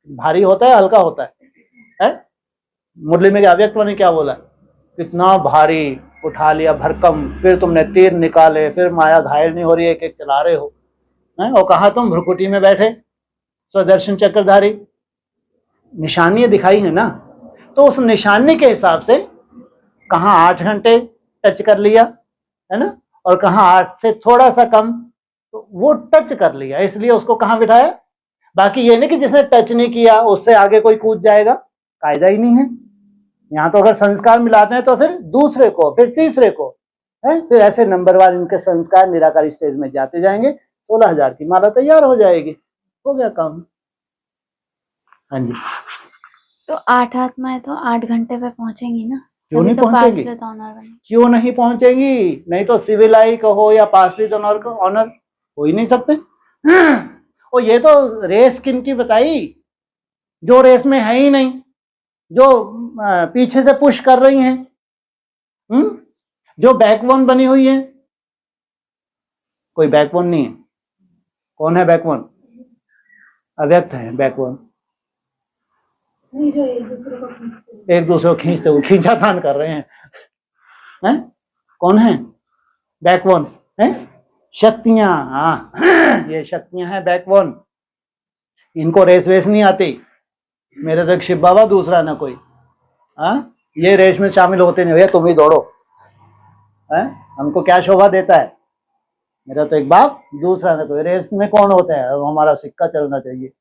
भारी होता है हल्का होता है? मुरली में अव्यक्त ने क्या बोला, कितना भारी उठा लिया भरकम, फिर तुमने तीर निकाले, फिर माया घायल नहीं हो रही है, एक एक चला रहे हो, है? और कहा तुम भ्रुकुटी में बैठे, स्वदर्शन चक्रधारी, निशानियां दिखाई है ना, तो उस निशानी के हिसाब से कहां 8 घंटे टच कर लिया, है ना, और कहां 8 से थोड़ा सा कम, तो वो टच कर लिया, इसलिए उसको कहां बिठाया। बाकी ये नहीं कि जिसने टच नहीं किया उससे आगे कोई कूद जाएगा, कायदा ही नहीं है। यहाँ तो अगर संस्कार मिलाते हैं तो फिर दूसरे को, फिर तीसरे को, है, फिर ऐसे नंबरवार इनके संस्कार निराकारी स्टेज में जाते जाएंगे, 16,000 की माला तैयार हो जाएगी, हो गया काम। हाँ जी। तो 8 आत्माएं तो 8 घंटे पे पहुंचेंगी ना? क्यों नहीं तो पहुंचेंगी? पास विद ऑनर बनेंगी। क्यों नहीं पहुंचेंगी? नहीं तो सिविल आई कहो या पास विद ऑनर को, ऑनर हो ही नहीं सकते। और ये तो रेस किन की बताई, जो रेस में है ही नहीं, जो पीछे से पुश कर रही हैं, जो बैकबोन बनी हुई है। कोई बैकबोन नहीं है। कौन है बैकबोन? अव्यक्त है बैकबोन, जो एक दूसरे को खींचते हुए खींचातान कर रहे हैं, कौन है बैकबोन? है शक्तियां, हाँ ये शक्तियां हैं बैकबोन। इनको रेस वेस नहीं आती, मेरे तो एक शिव बाबा, दूसरा ना कोई, ये रेस में शामिल होते नहीं, भैया तुम ही दौड़ो, हमको क्या शोभा देता है, मेरा तो एक बाप, दूसरा ना कोई। रेस में कौन होता है? हमारा सिक्का चलना चाहिए,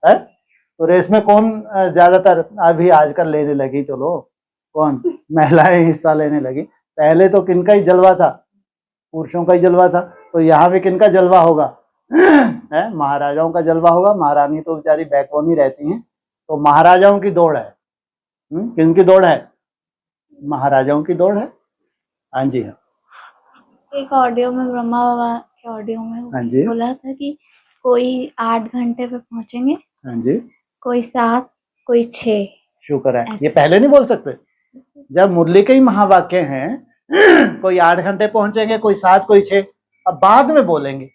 है? तो रेस में कौन ज्यादातर अभी आजकल लेने लगी, चलो कौन, महिलाएं हिस्सा लेने लगी। पहले तो किनका ही जलवा था, पुरुषों का ही जलवा था, तो यहाँ भी किनका जलवा होगा? है महाराजाओं का जलवा होगा। महारानी तो बेचारी बैकबोन ही रहती हैं, तो महाराजाओं की दौड़ है। किनकी दौड़ है? महाराजाओं की दौड़ है। हाँ जी, हाँ। एक ऑडियो में ब्रह्मा बाबा के ऑडियो में हाँ जी, बोला था कि कोई 8 घंटे पे पहुंचेंगे, हाँ जी, कोई 7, कोई 6। शुक्र है, ये पहले नहीं बोल सकते? जब मुरली के ही महावाक्य हैं कोई 8 घंटे पहुंचेंगे, कोई 7, कोई 6, अब बाद में बोलेंगे।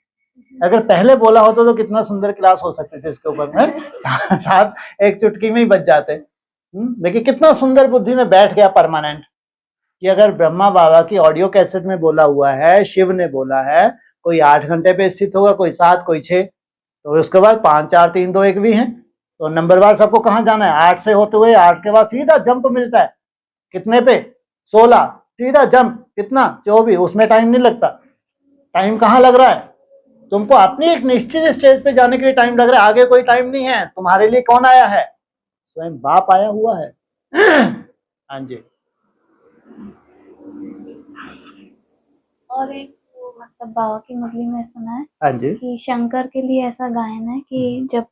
अगर पहले बोला होता तो कितना सुंदर क्लास हो सकते थे इसके ऊपर में, साथ एक चुटकी में ही बच जाते। देखिए कितना सुंदर बुद्धि में बैठ गया परमानेंट, कि अगर ब्रह्मा बाबा की ऑडियो कैसेट में बोला हुआ है, शिव ने बोला है कोई 8 घंटे पे स्थित होगा, कोई 7, कोई 6, तो उसके बाद 5, 4, 3, 2, 1 भी है, तो नंबरवार सबको कहाँ जाना है? 8 से होते हुए 8 के बाद सीधा जंप मिलता है, कितने पे? 16, सीधा जंप, कितना? 24, उसमें टाइम नहीं लगता। टाइम कहाँ लग रहा है? तुमको अपनी एक निश्चित स्टेज पे जाने के लिए टाइम लग रहा है, आगे कोई टाइम नहीं है। तुम्हारे लिए कौन आया है? स्वयं बाप आया हुआ है। हाँ जी। और एक मतलब बाबा की मुरली में सुना है, हाँ जी, कि शंकर के लिए ऐसा गायन है कि जब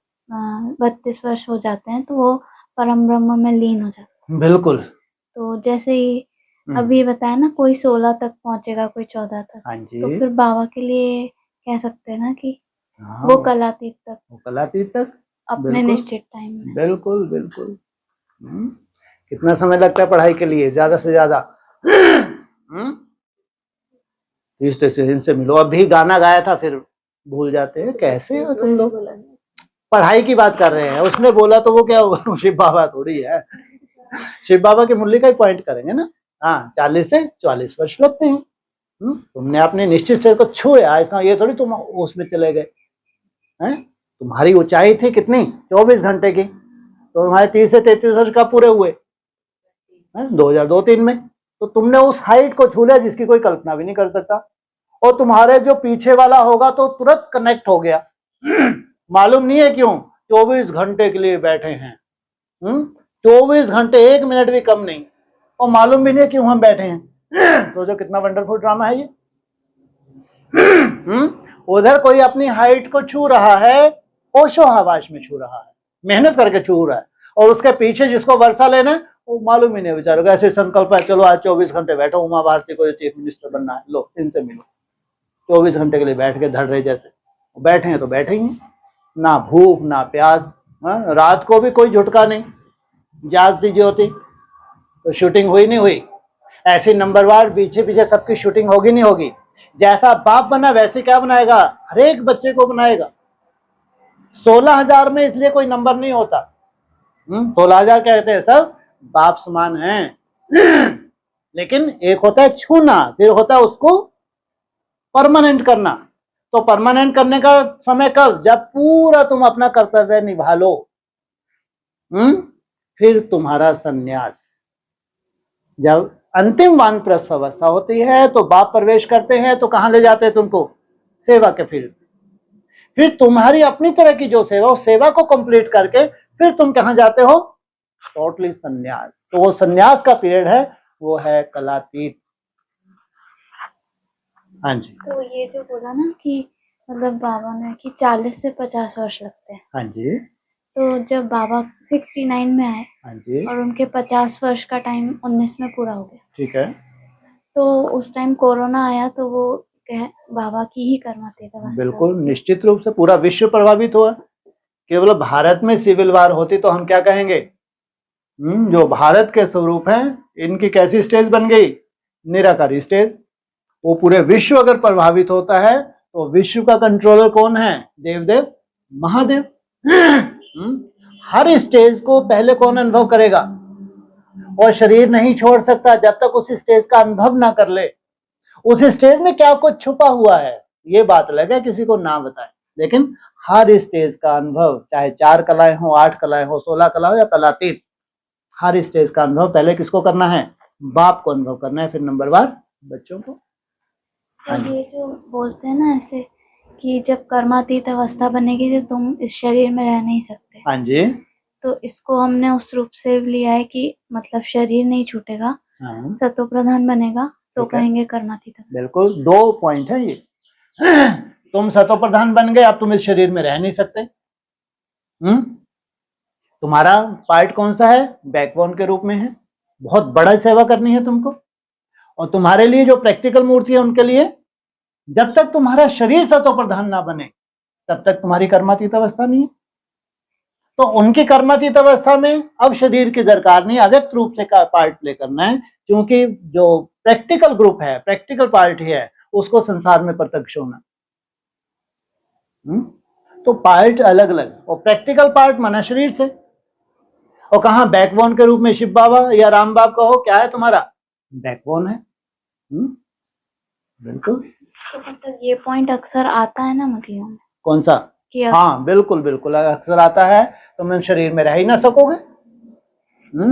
32 वर्ष हो जाते हैं तो वो परम ब्रह्म में लीन हो जाते हैं। बिल्कुल। तो जैसे ही अभी बताया ना, कोई 16 तक पहुंचेगा, कोई 14 तक। हाँ जी। तो फिर बाबा के लिए कह सकते हैं ना कि हाँ, वो कलातीत तक, वो कलातीत तक अपने बिल्कुल निश्चित टाइम में। बिल्कुल बिल्कुल। कितना समय लगता है पढ़ाई के लिए ज्यादा से ज्यादा? 30 दिन से मिलो। अभी गाना गाया था फिर भूल जाते हैं, कैसे हो तुम लोग? पढ़ाई की बात कर रहे हैं, उसने बोला तो वो क्या हुआ? शिव बाबा थोड़ी है। शिव बाबा की मुरली का ही पॉइंट करेंगे ना। हाँ, 40 से 44 वर्ष लगते हैं। तुमने अपने निश्चित से को छुआ, इसका ये थोड़ी तुम उसमें चले गए हैं। तुम्हारी ऊंचाई थी कितनी? 24 घंटे की। तो तुम्हारे 30 से 33 वर्ष का पूरे हुए 2002-3 में। तो तुमने उस हाइट को छू लिया जिसकी कोई कल्पना भी नहीं कर सकता। और तुम्हारे जो पीछे वाला होगा तो तुरंत कनेक्ट हो गया। मालूम नहीं है क्यों 24 घंटे के लिए बैठे हैं। 24 घंटे, 1 मिनट भी कम नहीं। और मालूम भी नहीं क्यों हम बैठे हैं। तो जो कितना वंडरफुल ड्रामा है ये। उधर कोई अपनी हाइट को छू रहा है, होशो हवास में छू रहा है, मेहनत करके छू रहा है। और उसके पीछे जिसको वर्षा लेना है वो मालूम ही नहीं बेचारों को। ऐसे संकल्प है, चलो आज 24 घंटे बैठो, उमा भारती को चीफ मिनिस्टर बनना है, लो इनसे मिलो। 24 घंटे के लिए बैठ के धड़ रहे जैसे बैठे हैं तो बैठे ही हैं। ना भूख ना प्यास। रात को भी कोई झुटका नहीं, जाग दीजिए होती तो शूटिंग हुई नहीं हुई। ऐसी नंबरवार पीछे पीछे सबकी शूटिंग होगी नहीं होगी। जैसा बाप बना वैसे क्या बनाएगा, हर एक बच्चे को बनाएगा। 16,000 में इसलिए कोई नंबर नहीं होता। 16,000 कहते हैं सब बाप समान हैं। लेकिन एक होता है छूना, फिर होता है उसको परमानेंट करना। तो परमानेंट करने का समय कब? जब पूरा तुम अपना कर्तव्य निभा लो। फिर तुम्हारा संन्यास। जब अंतिम वानप्रस्थ अवस्था होती है तो बाप प्रवेश करते हैं तो कहां ले जाते हैं तुमको? सेवा के फील्ड। फिर तुम्हारी अपनी तरह की जो सेवा, उस सेवा को कंप्लीट करके फिर तुम कहां जाते हो? टोटली संन्यास। तो वो संन्यास का पीरियड है, वो है कलातीत। हाँ जी। तो ये जो बोला ना कि मतलब बाबा ने कि 40 से 50 वर्ष लगते हैं। हाँ जी। तो जब बाबा 69 में आए, हाँ जी। और उनके 50 वर्ष का टाइम 19 में पूरा हो गया, ठीक है। तो उस टाइम कोरोना आया तो वो बाबा की ही कर्मातीत अवस्था। बिल्कुल निश्चित रूप से पूरा विश्व प्रभावित हुआ। केवल भारत में सिविल वार होती तो हम क्या कहेंगे? जो भारत के स्वरूप हैं, इनकी कैसी स्टेज बन गई? निराकारी स्टेज। वो पूरे विश्व अगर प्रभावित होता है तो विश्व का कंट्रोलर कौन है? देवदेव महादेव। हर स्टेज को पहले कौन अनुभव करेगा? और शरीर नहीं छोड़ सकता जब तक उस स्टेज का अनुभव ना कर ले। उस स्टेज में क्या कुछ छुपा हुआ है ये बात अलग है, किसी को ना बताए। लेकिन हर स्टेज का अनुभव, चाहे 4 कलाएं हो, 8 कलाएं हो, 16 कला हो या कलातीत, हर स्टेज का अनुभव पहले किसको करना है? बाप को अनुभव करना है, फिर नंबरवार बच्चों को। तो ये जो बोलते हैं ना ऐसे कि जब कर्मातीत अवस्था बनेगी तो तुम इस शरीर में रह नहीं सकते। हाँ जी। तो इसको हमने उस रूप से लिया है कि मतलब शरीर नहीं छूटेगा, सतो प्रधान बनेगा तो कहेंगे कर्मातीत। बिल्कुल 2 पॉइंट है ये। तुम सतो प्रधान बन गए, अब तुम इस शरीर में रह नहीं सकते। तुम्हारा पार्ट कौन सा है? बैकबोन के रूप में है। बहुत बड़ा सेवा करनी है तुमको। और तुम्हारे लिए जो प्रैक्टिकल मूर्ति है उनके लिए, जब तक तुम्हारा शरीर सतो प्रधान ना बने तब तक तुम्हारी कर्मातीत अवस्था नहीं है। तो उनकी कर्मातीत अवस्था में अब शरीर की दरकार नहीं, अव्यक्त रूप से का पार्ट प्ले करना है। क्योंकि जो प्रैक्टिकल ग्रुप है, प्रैक्टिकल पार्ट ही है, उसको संसार में प्रत्यक्ष होना। तो पार्ट अलग अलग, और प्रैक्टिकल पार्ट माना शरीर से। और कहा बैकबोन के रूप में शिव बाबा या राम बाबा कहो, क्या है तुम्हारा? बैकबोन है। बिल्कुल। तो मतलब ये पॉइंट अक्सर आता है ना मुरलियों में। कौन सा? हाँ बिल्कुल बिल्कुल अक्सर आता है। तुम शरीर में रह ही ना सकोगे।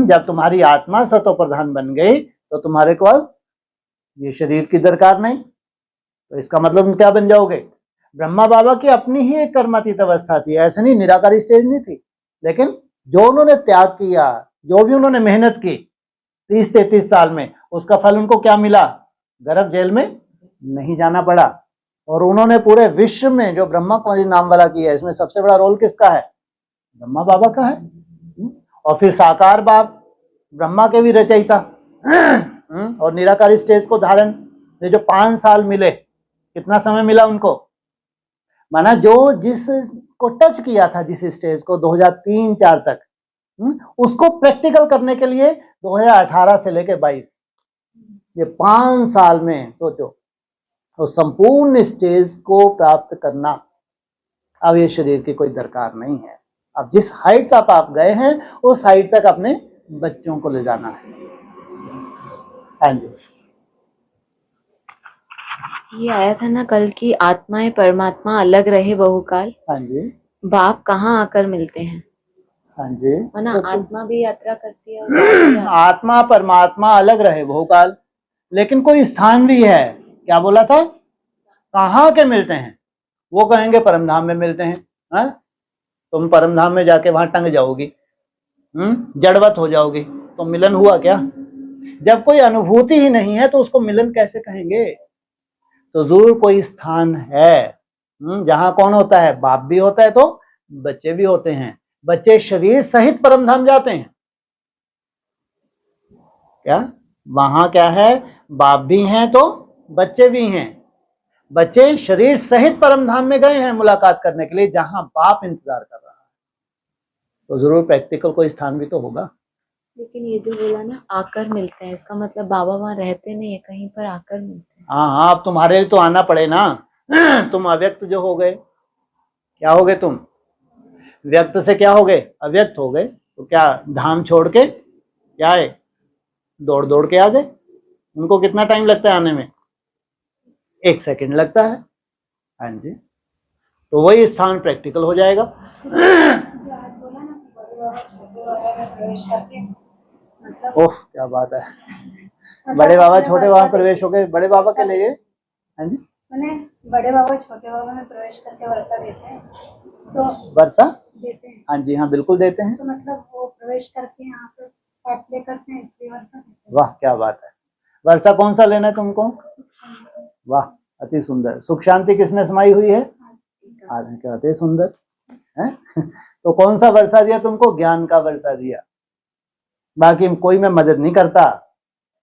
जब तुम्हारी आत्मा सतो प्रधान बन गई तो तुम्हारे को अब ये शरीर की दरकार नहीं। तो इसका मतलब तुम क्या बन जाओगे? ब्रह्मा बाबा की अपनी ही एक कर्मातीत अवस्था थी, ऐसे नहीं निराकारी स्टेज नहीं थी। लेकिन जो उन्होंने त्याग किया, जो भी उन्होंने मेहनत की 30-33 साल में, उसका फल उनको क्या मिला? गर्भ जेल में नहीं जाना पड़ा। और उन्होंने पूरे विश्व में जो ब्रह्मा कुमारी नाम वाला किया, इसमें सबसे बड़ा रोल किसका है? ब्रह्मा बाबा का है। और फिर साकार बाप ब्रह्मा के भी रचयिता, और निराकार स्टेज को धारण, ये जो 5 साल मिले, कितना समय मिला उनको, माना जो जिस को टच किया था जिस स्टेज को 2003-4 तक, उसको प्रैक्टिकल करने के लिए 2018 से लेके 22, ये 5 साल में सोचो, तो संपूर्ण स्टेज को प्राप्त करना, अब ये शरीर की कोई दरकार नहीं है। अब जिस हाइट तक आप गए हैं उस हाइट तक अपने बच्चों को ले जाना है। हाँ जी, ये आया था ना कल की आत्माएं परमात्मा अलग रहे बहुकाल, हाँ जी, बाप कहाँ आकर मिलते हैं। हाँ जी, माना तो आत्मा भी यात्रा करती है और बाप भी यात्रा। आत्मा परमात्मा अलग रहे बहुकाल, लेकिन कोई स्थान भी है। क्या बोला था, कहाँ के मिलते हैं, वो कहेंगे परमधाम में मिलते हैं। हाँ? तुम परमधाम में जाके वहां टंग जाओगी, जड़वत हो जाओगी, तो मिलन हुआ क्या? जब कोई अनुभूति ही नहीं है तो उसको मिलन कैसे कहेंगे? तो जरूर कोई स्थान है जहां कौन होता है, बाप भी होता है तो बच्चे भी होते हैं। बच्चे शरीर सहित परमधाम जाते हैं क्या? वहां क्या है, बाप भी हैं तो बच्चे भी हैं। बच्चे शरीर सहित परमधाम में गए हैं मुलाकात करने के लिए, जहां बाप इंतजार कर रहा है। तो जरूर प्रैक्टिकल कोई स्थान भी तो होगा। लेकिन ये जो बोला ना आकर मिलते हैं, इसका मतलब बाबा वहां रहते नहीं है, कहीं पर आकर मिलते हैं। हाँ हाँ, अब तुम्हारे लिए तो आना पड़े ना। तुम अव्यक्त जो हो गए, क्या हो गए तुम? व्यक्त से क्या हो गए, अव्यक्त हो गए। तो क्या धाम छोड़ के क्या है, दौड़ दौड़ के आ गए। उनको कितना टाइम लगता है आने में? 1 सेकंड लगता है। हाँ जी, तो वही स्थान प्रैक्टिकल हो जाएगा। ओह क्या बात है, बड़े बाबा छोटे बाबा प्रवेश हो गए, बड़े बाबा के लिए। हाँ जी, मैंने बड़े बाबा छोटे बाबा में प्रवेश करके वर्षा देते हैं, तो वर्षा देते हैं। हाँ जी, हाँ बिल्कुल देते हैं। तो मतलब वो प्रवेश करके यहाँ पे पाठ प्ले करते हैं, इसलिए वर्षा देते हैं। वाह क्या बात है। वर्षा कौन सा लेना है तुमको? वाह अति सुंदर। सुख शांति किसमें समाई हुई है? आदमी के अति सुंदर है। तो कौन सा वर्षा दिया तुमको? ज्ञान का वर्षा दिया। बाकी कोई में मदद नहीं करता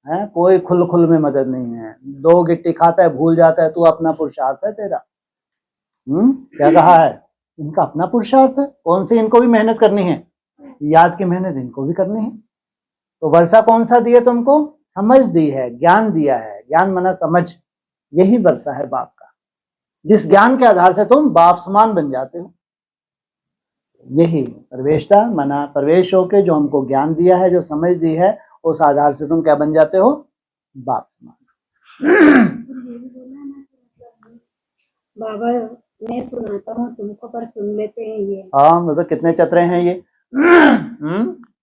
है, कोई खुल खुल में मदद नहीं है। 2 गिट्टी खाता है भूल जाता है, तू अपना पुरुषार्थ है तेरा। क्या कहा है, इनका अपना पुरुषार्थ है। कौन सी इनको भी मेहनत करनी है, याद की मेहनत इनको भी करनी है। तो वर्षा कौन सा दिया तुमको? समझ दी है, ज्ञान दिया है। ज्ञान मना समझ, यही वर्षा है बाप का, जिस ज्ञान के आधार से तुम बाप समान बन जाते हो। यही प्रवेशता मना प्रवेश होके जो हमको ज्ञान दिया है, जो समझ दी है, उस आधार से तुम क्या बन जाते हो? बाप समान। बाबा मैं सुनाता हूँ तुमको, पर सुन लेते हैं ये। हाँ मतलब कितने चतरे हैं ये।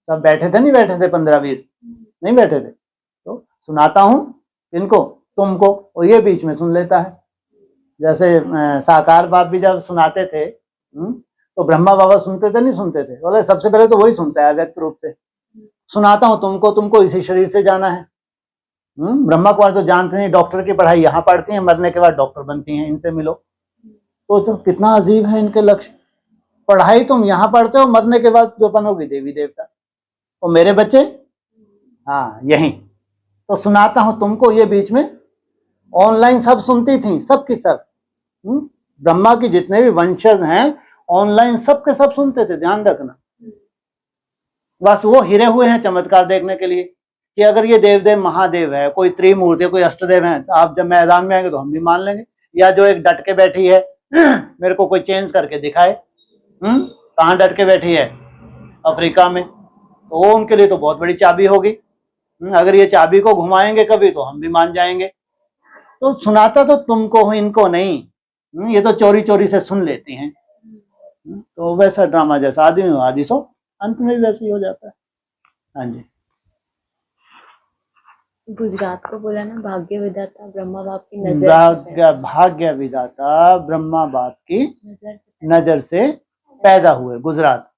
सब बैठे थे, नहीं बैठे थे 15-20 नहीं बैठे थे। तो सुनाता हूँ इनको, तुमको, और ये बीच में सुन लेता है। जैसे साकार बाप भी जब सुनाते थे तो ब्रह्मा बाबा सुनते थे नहीं सुनते थे? बोले सबसे पहले तो वही सुनता है व्यक्त रूप से। सुनाता हूँ तुमको, तुमको इसी शरीर से जाना है। ब्रह्मा कुमार तो जानते नहीं, डॉक्टर की पढ़ाई यहाँ पढ़ती हैं, मरने के बाद डॉक्टर बनती हैं, इनसे मिलो। तो कितना अजीब है इनके लक्ष्य। पढ़ाई तुम यहाँ पढ़ते हो, मरने के बाद जो बनोगी देवी देवता। और मेरे बच्चे हाँ यही। तो सुनाता हूँ तुमको, ये बीच में ऑनलाइन सब सुनती थी, सब की सब। ब्रह्मा की जितने भी वंशज हैं ऑनलाइन सब के सब सुनते थे, ध्यान रखना। बस वो हिरे हुए हैं चमत्कार देखने के लिए कि अगर ये देवदेव महादेव है, कोई त्रिमूर्ति है, कोई अष्टदेव है, तो आप जब मैदान में आएंगे तो हम भी मान लेंगे। या जो एक डट के बैठी है, मेरे को कोई चेंज करके दिखाए। कहाँ डट के बैठी है? अफ्रीका में। तो वो उनके लिए तो बहुत बड़ी चाबी होगी। अगर ये चाबी को घुमाएंगे कभी तो हम भी मान जाएंगे। तो सुनाता तो तुमको हो, इनको नहीं। ये तो चोरी चोरी से सुन लेती हैं। तो वैसा ड्रामा जैसा आदि सो अंत में भी वैसे ही हो जाता है। हाँ जी, गुजरात को बोला ना भाग्य विधाता ब्रह्मा बाप की नजर, भाग्य विधाता ब्रह्मा बाप की नजर से पैदा हुए गुजरात।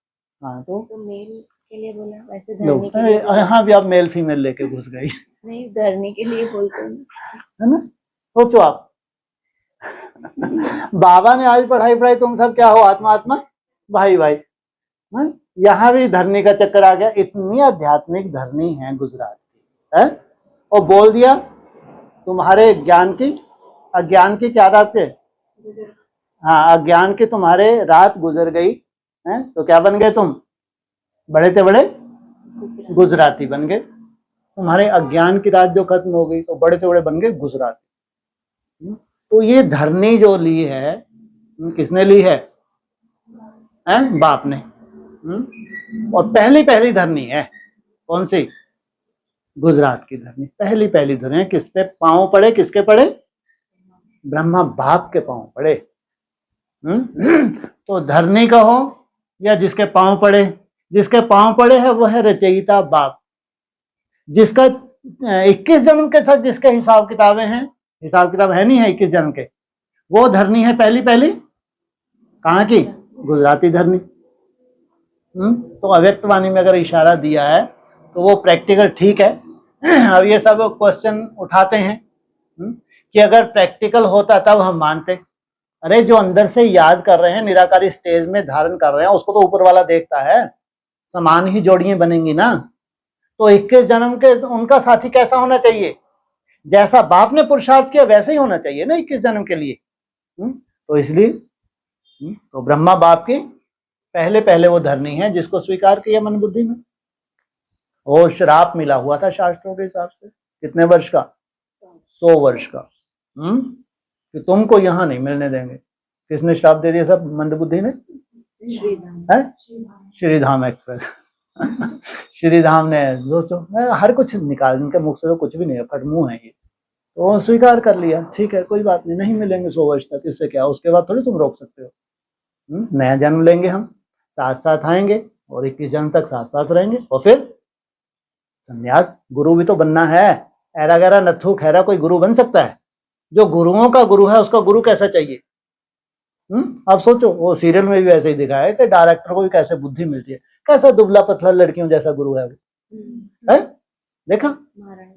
हाँ तो मेल के लिए बोला, वैसे धरने के लिए हाँ भी आप मेल फीमेल लेके घुस गई। नहीं, धरने के लिए बोलते हैं है ना। सोचो आप, बाबा ने आज पढ़ाई तुम सब क्या हो, आत्मा आत्मा भाई भाई। यहाँ भी धरनी का चक्कर आ गया। इतनी आध्यात्मिक धरनी है गुजरात की है। और बोल दिया तुम्हारे ज्ञान की अज्ञान की क्या रात है, हाँ अज्ञान की तुम्हारे रात गुजर गई है, तो क्या बन गए तुम, बड़े से बड़े गुजराती बन गए। तुम्हारे अज्ञान की रात जो खत्म हो गई तो बड़े से बड़े बन गए गुजराती। तो ये धरनी जो ली है किसने ली है, बाप ने। और पहली पहली धरनी है कौन सी, गुजरात की धरनी, पहली पहली धरनी। किस पे पांव पड़े, किसके पड़े, ब्रह्मा बाप के पांव पड़े। तो धरनी कहो या जिसके पांव पड़े, जिसके पांव पड़े है वो है रचयिता बाप, जिसका 21 जन्म के साथ जिसके हिसाब किताबें हैं, हिसाब किताब है नहीं है 21 जन्म के, वो धरनी है पहली पहली कहाँ की, गुजराती धरनी। तो अव्यक्त वाणी में अगर इशारा दिया है तो वो प्रैक्टिकल ठीक है। अब ये सब क्वेश्चन उठाते हैं कि अगर प्रैक्टिकल होता तब हम मानते। अरे जो अंदर से याद कर रहे हैं, निराकारी स्टेज में धारण कर रहे हैं, उसको तो ऊपर वाला देखता है, समान ही जोड़ियां बनेंगी ना। तो 21 जन्म के उनका साथी कैसा होना चाहिए, जैसा बाप ने पुरुषार्थ किया वैसे ही होना चाहिए ना 21 जन्म के लिए। तो इसलिए तो ब्रह्मा बाप की पहले पहले वो धरनी है जिसको स्वीकार किया मन बुद्धि में। वो श्राप मिला हुआ था शास्त्रों के हिसाब से, कितने वर्ष का, 100 वर्ष का, कि तुमको यहां नहीं मिलने देंगे। किसने श्राप दे दिया सब, मंदबुद्धि ने, श्रीधाम एक्सप्रेस। श्रीधाम ने दोस्तों हर कुछ निकाल, इनके मुख से तो कुछ भी नहीं है, फटमुंह है ये। तो स्वीकार कर लिया, ठीक है कोई बात नहीं, नहीं मिलेंगे 100 वर्ष तक, इससे क्या, उसके बाद थोड़ी तुम रोक सकते हो। नया जन्म लेंगे हम, साथ साथ आएंगे और 21 जन्म तक साथ साथ रहेंगे, और फिर संन्यास। गुरु भी तो बनना है, ऐरा गैरा नत्थु खैरा कोई गुरु बन सकता है? जो गुरुओं का गुरु है उसका गुरु कैसा चाहिए? अब सोचो, वो सीरियल में भी ऐसे ही दिखाया है कि डायरेक्टर को भी कैसे बुद्धि मिलती है, कैसा दुबला पतला लड़कियों जैसा गुरु है वो, है देखा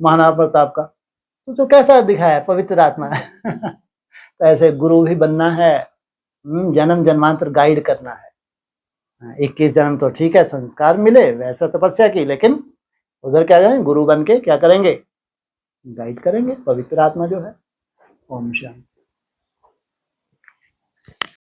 महाराणा प्रताप का, तो कैसा दिखाया है, पवित्र आत्मा है। तो ऐसे गुरु भी बनना है, जन्म जन्मांतर गाइड करना है। 21 जन्म तो ठीक है संस्कार मिले, वैसा तपस्या की, लेकिन उधर क्या करेंगे, गुरु बन के क्या करेंगे, गाइड करेंगे, पवित्र आत्मा जो है। ओम शांति।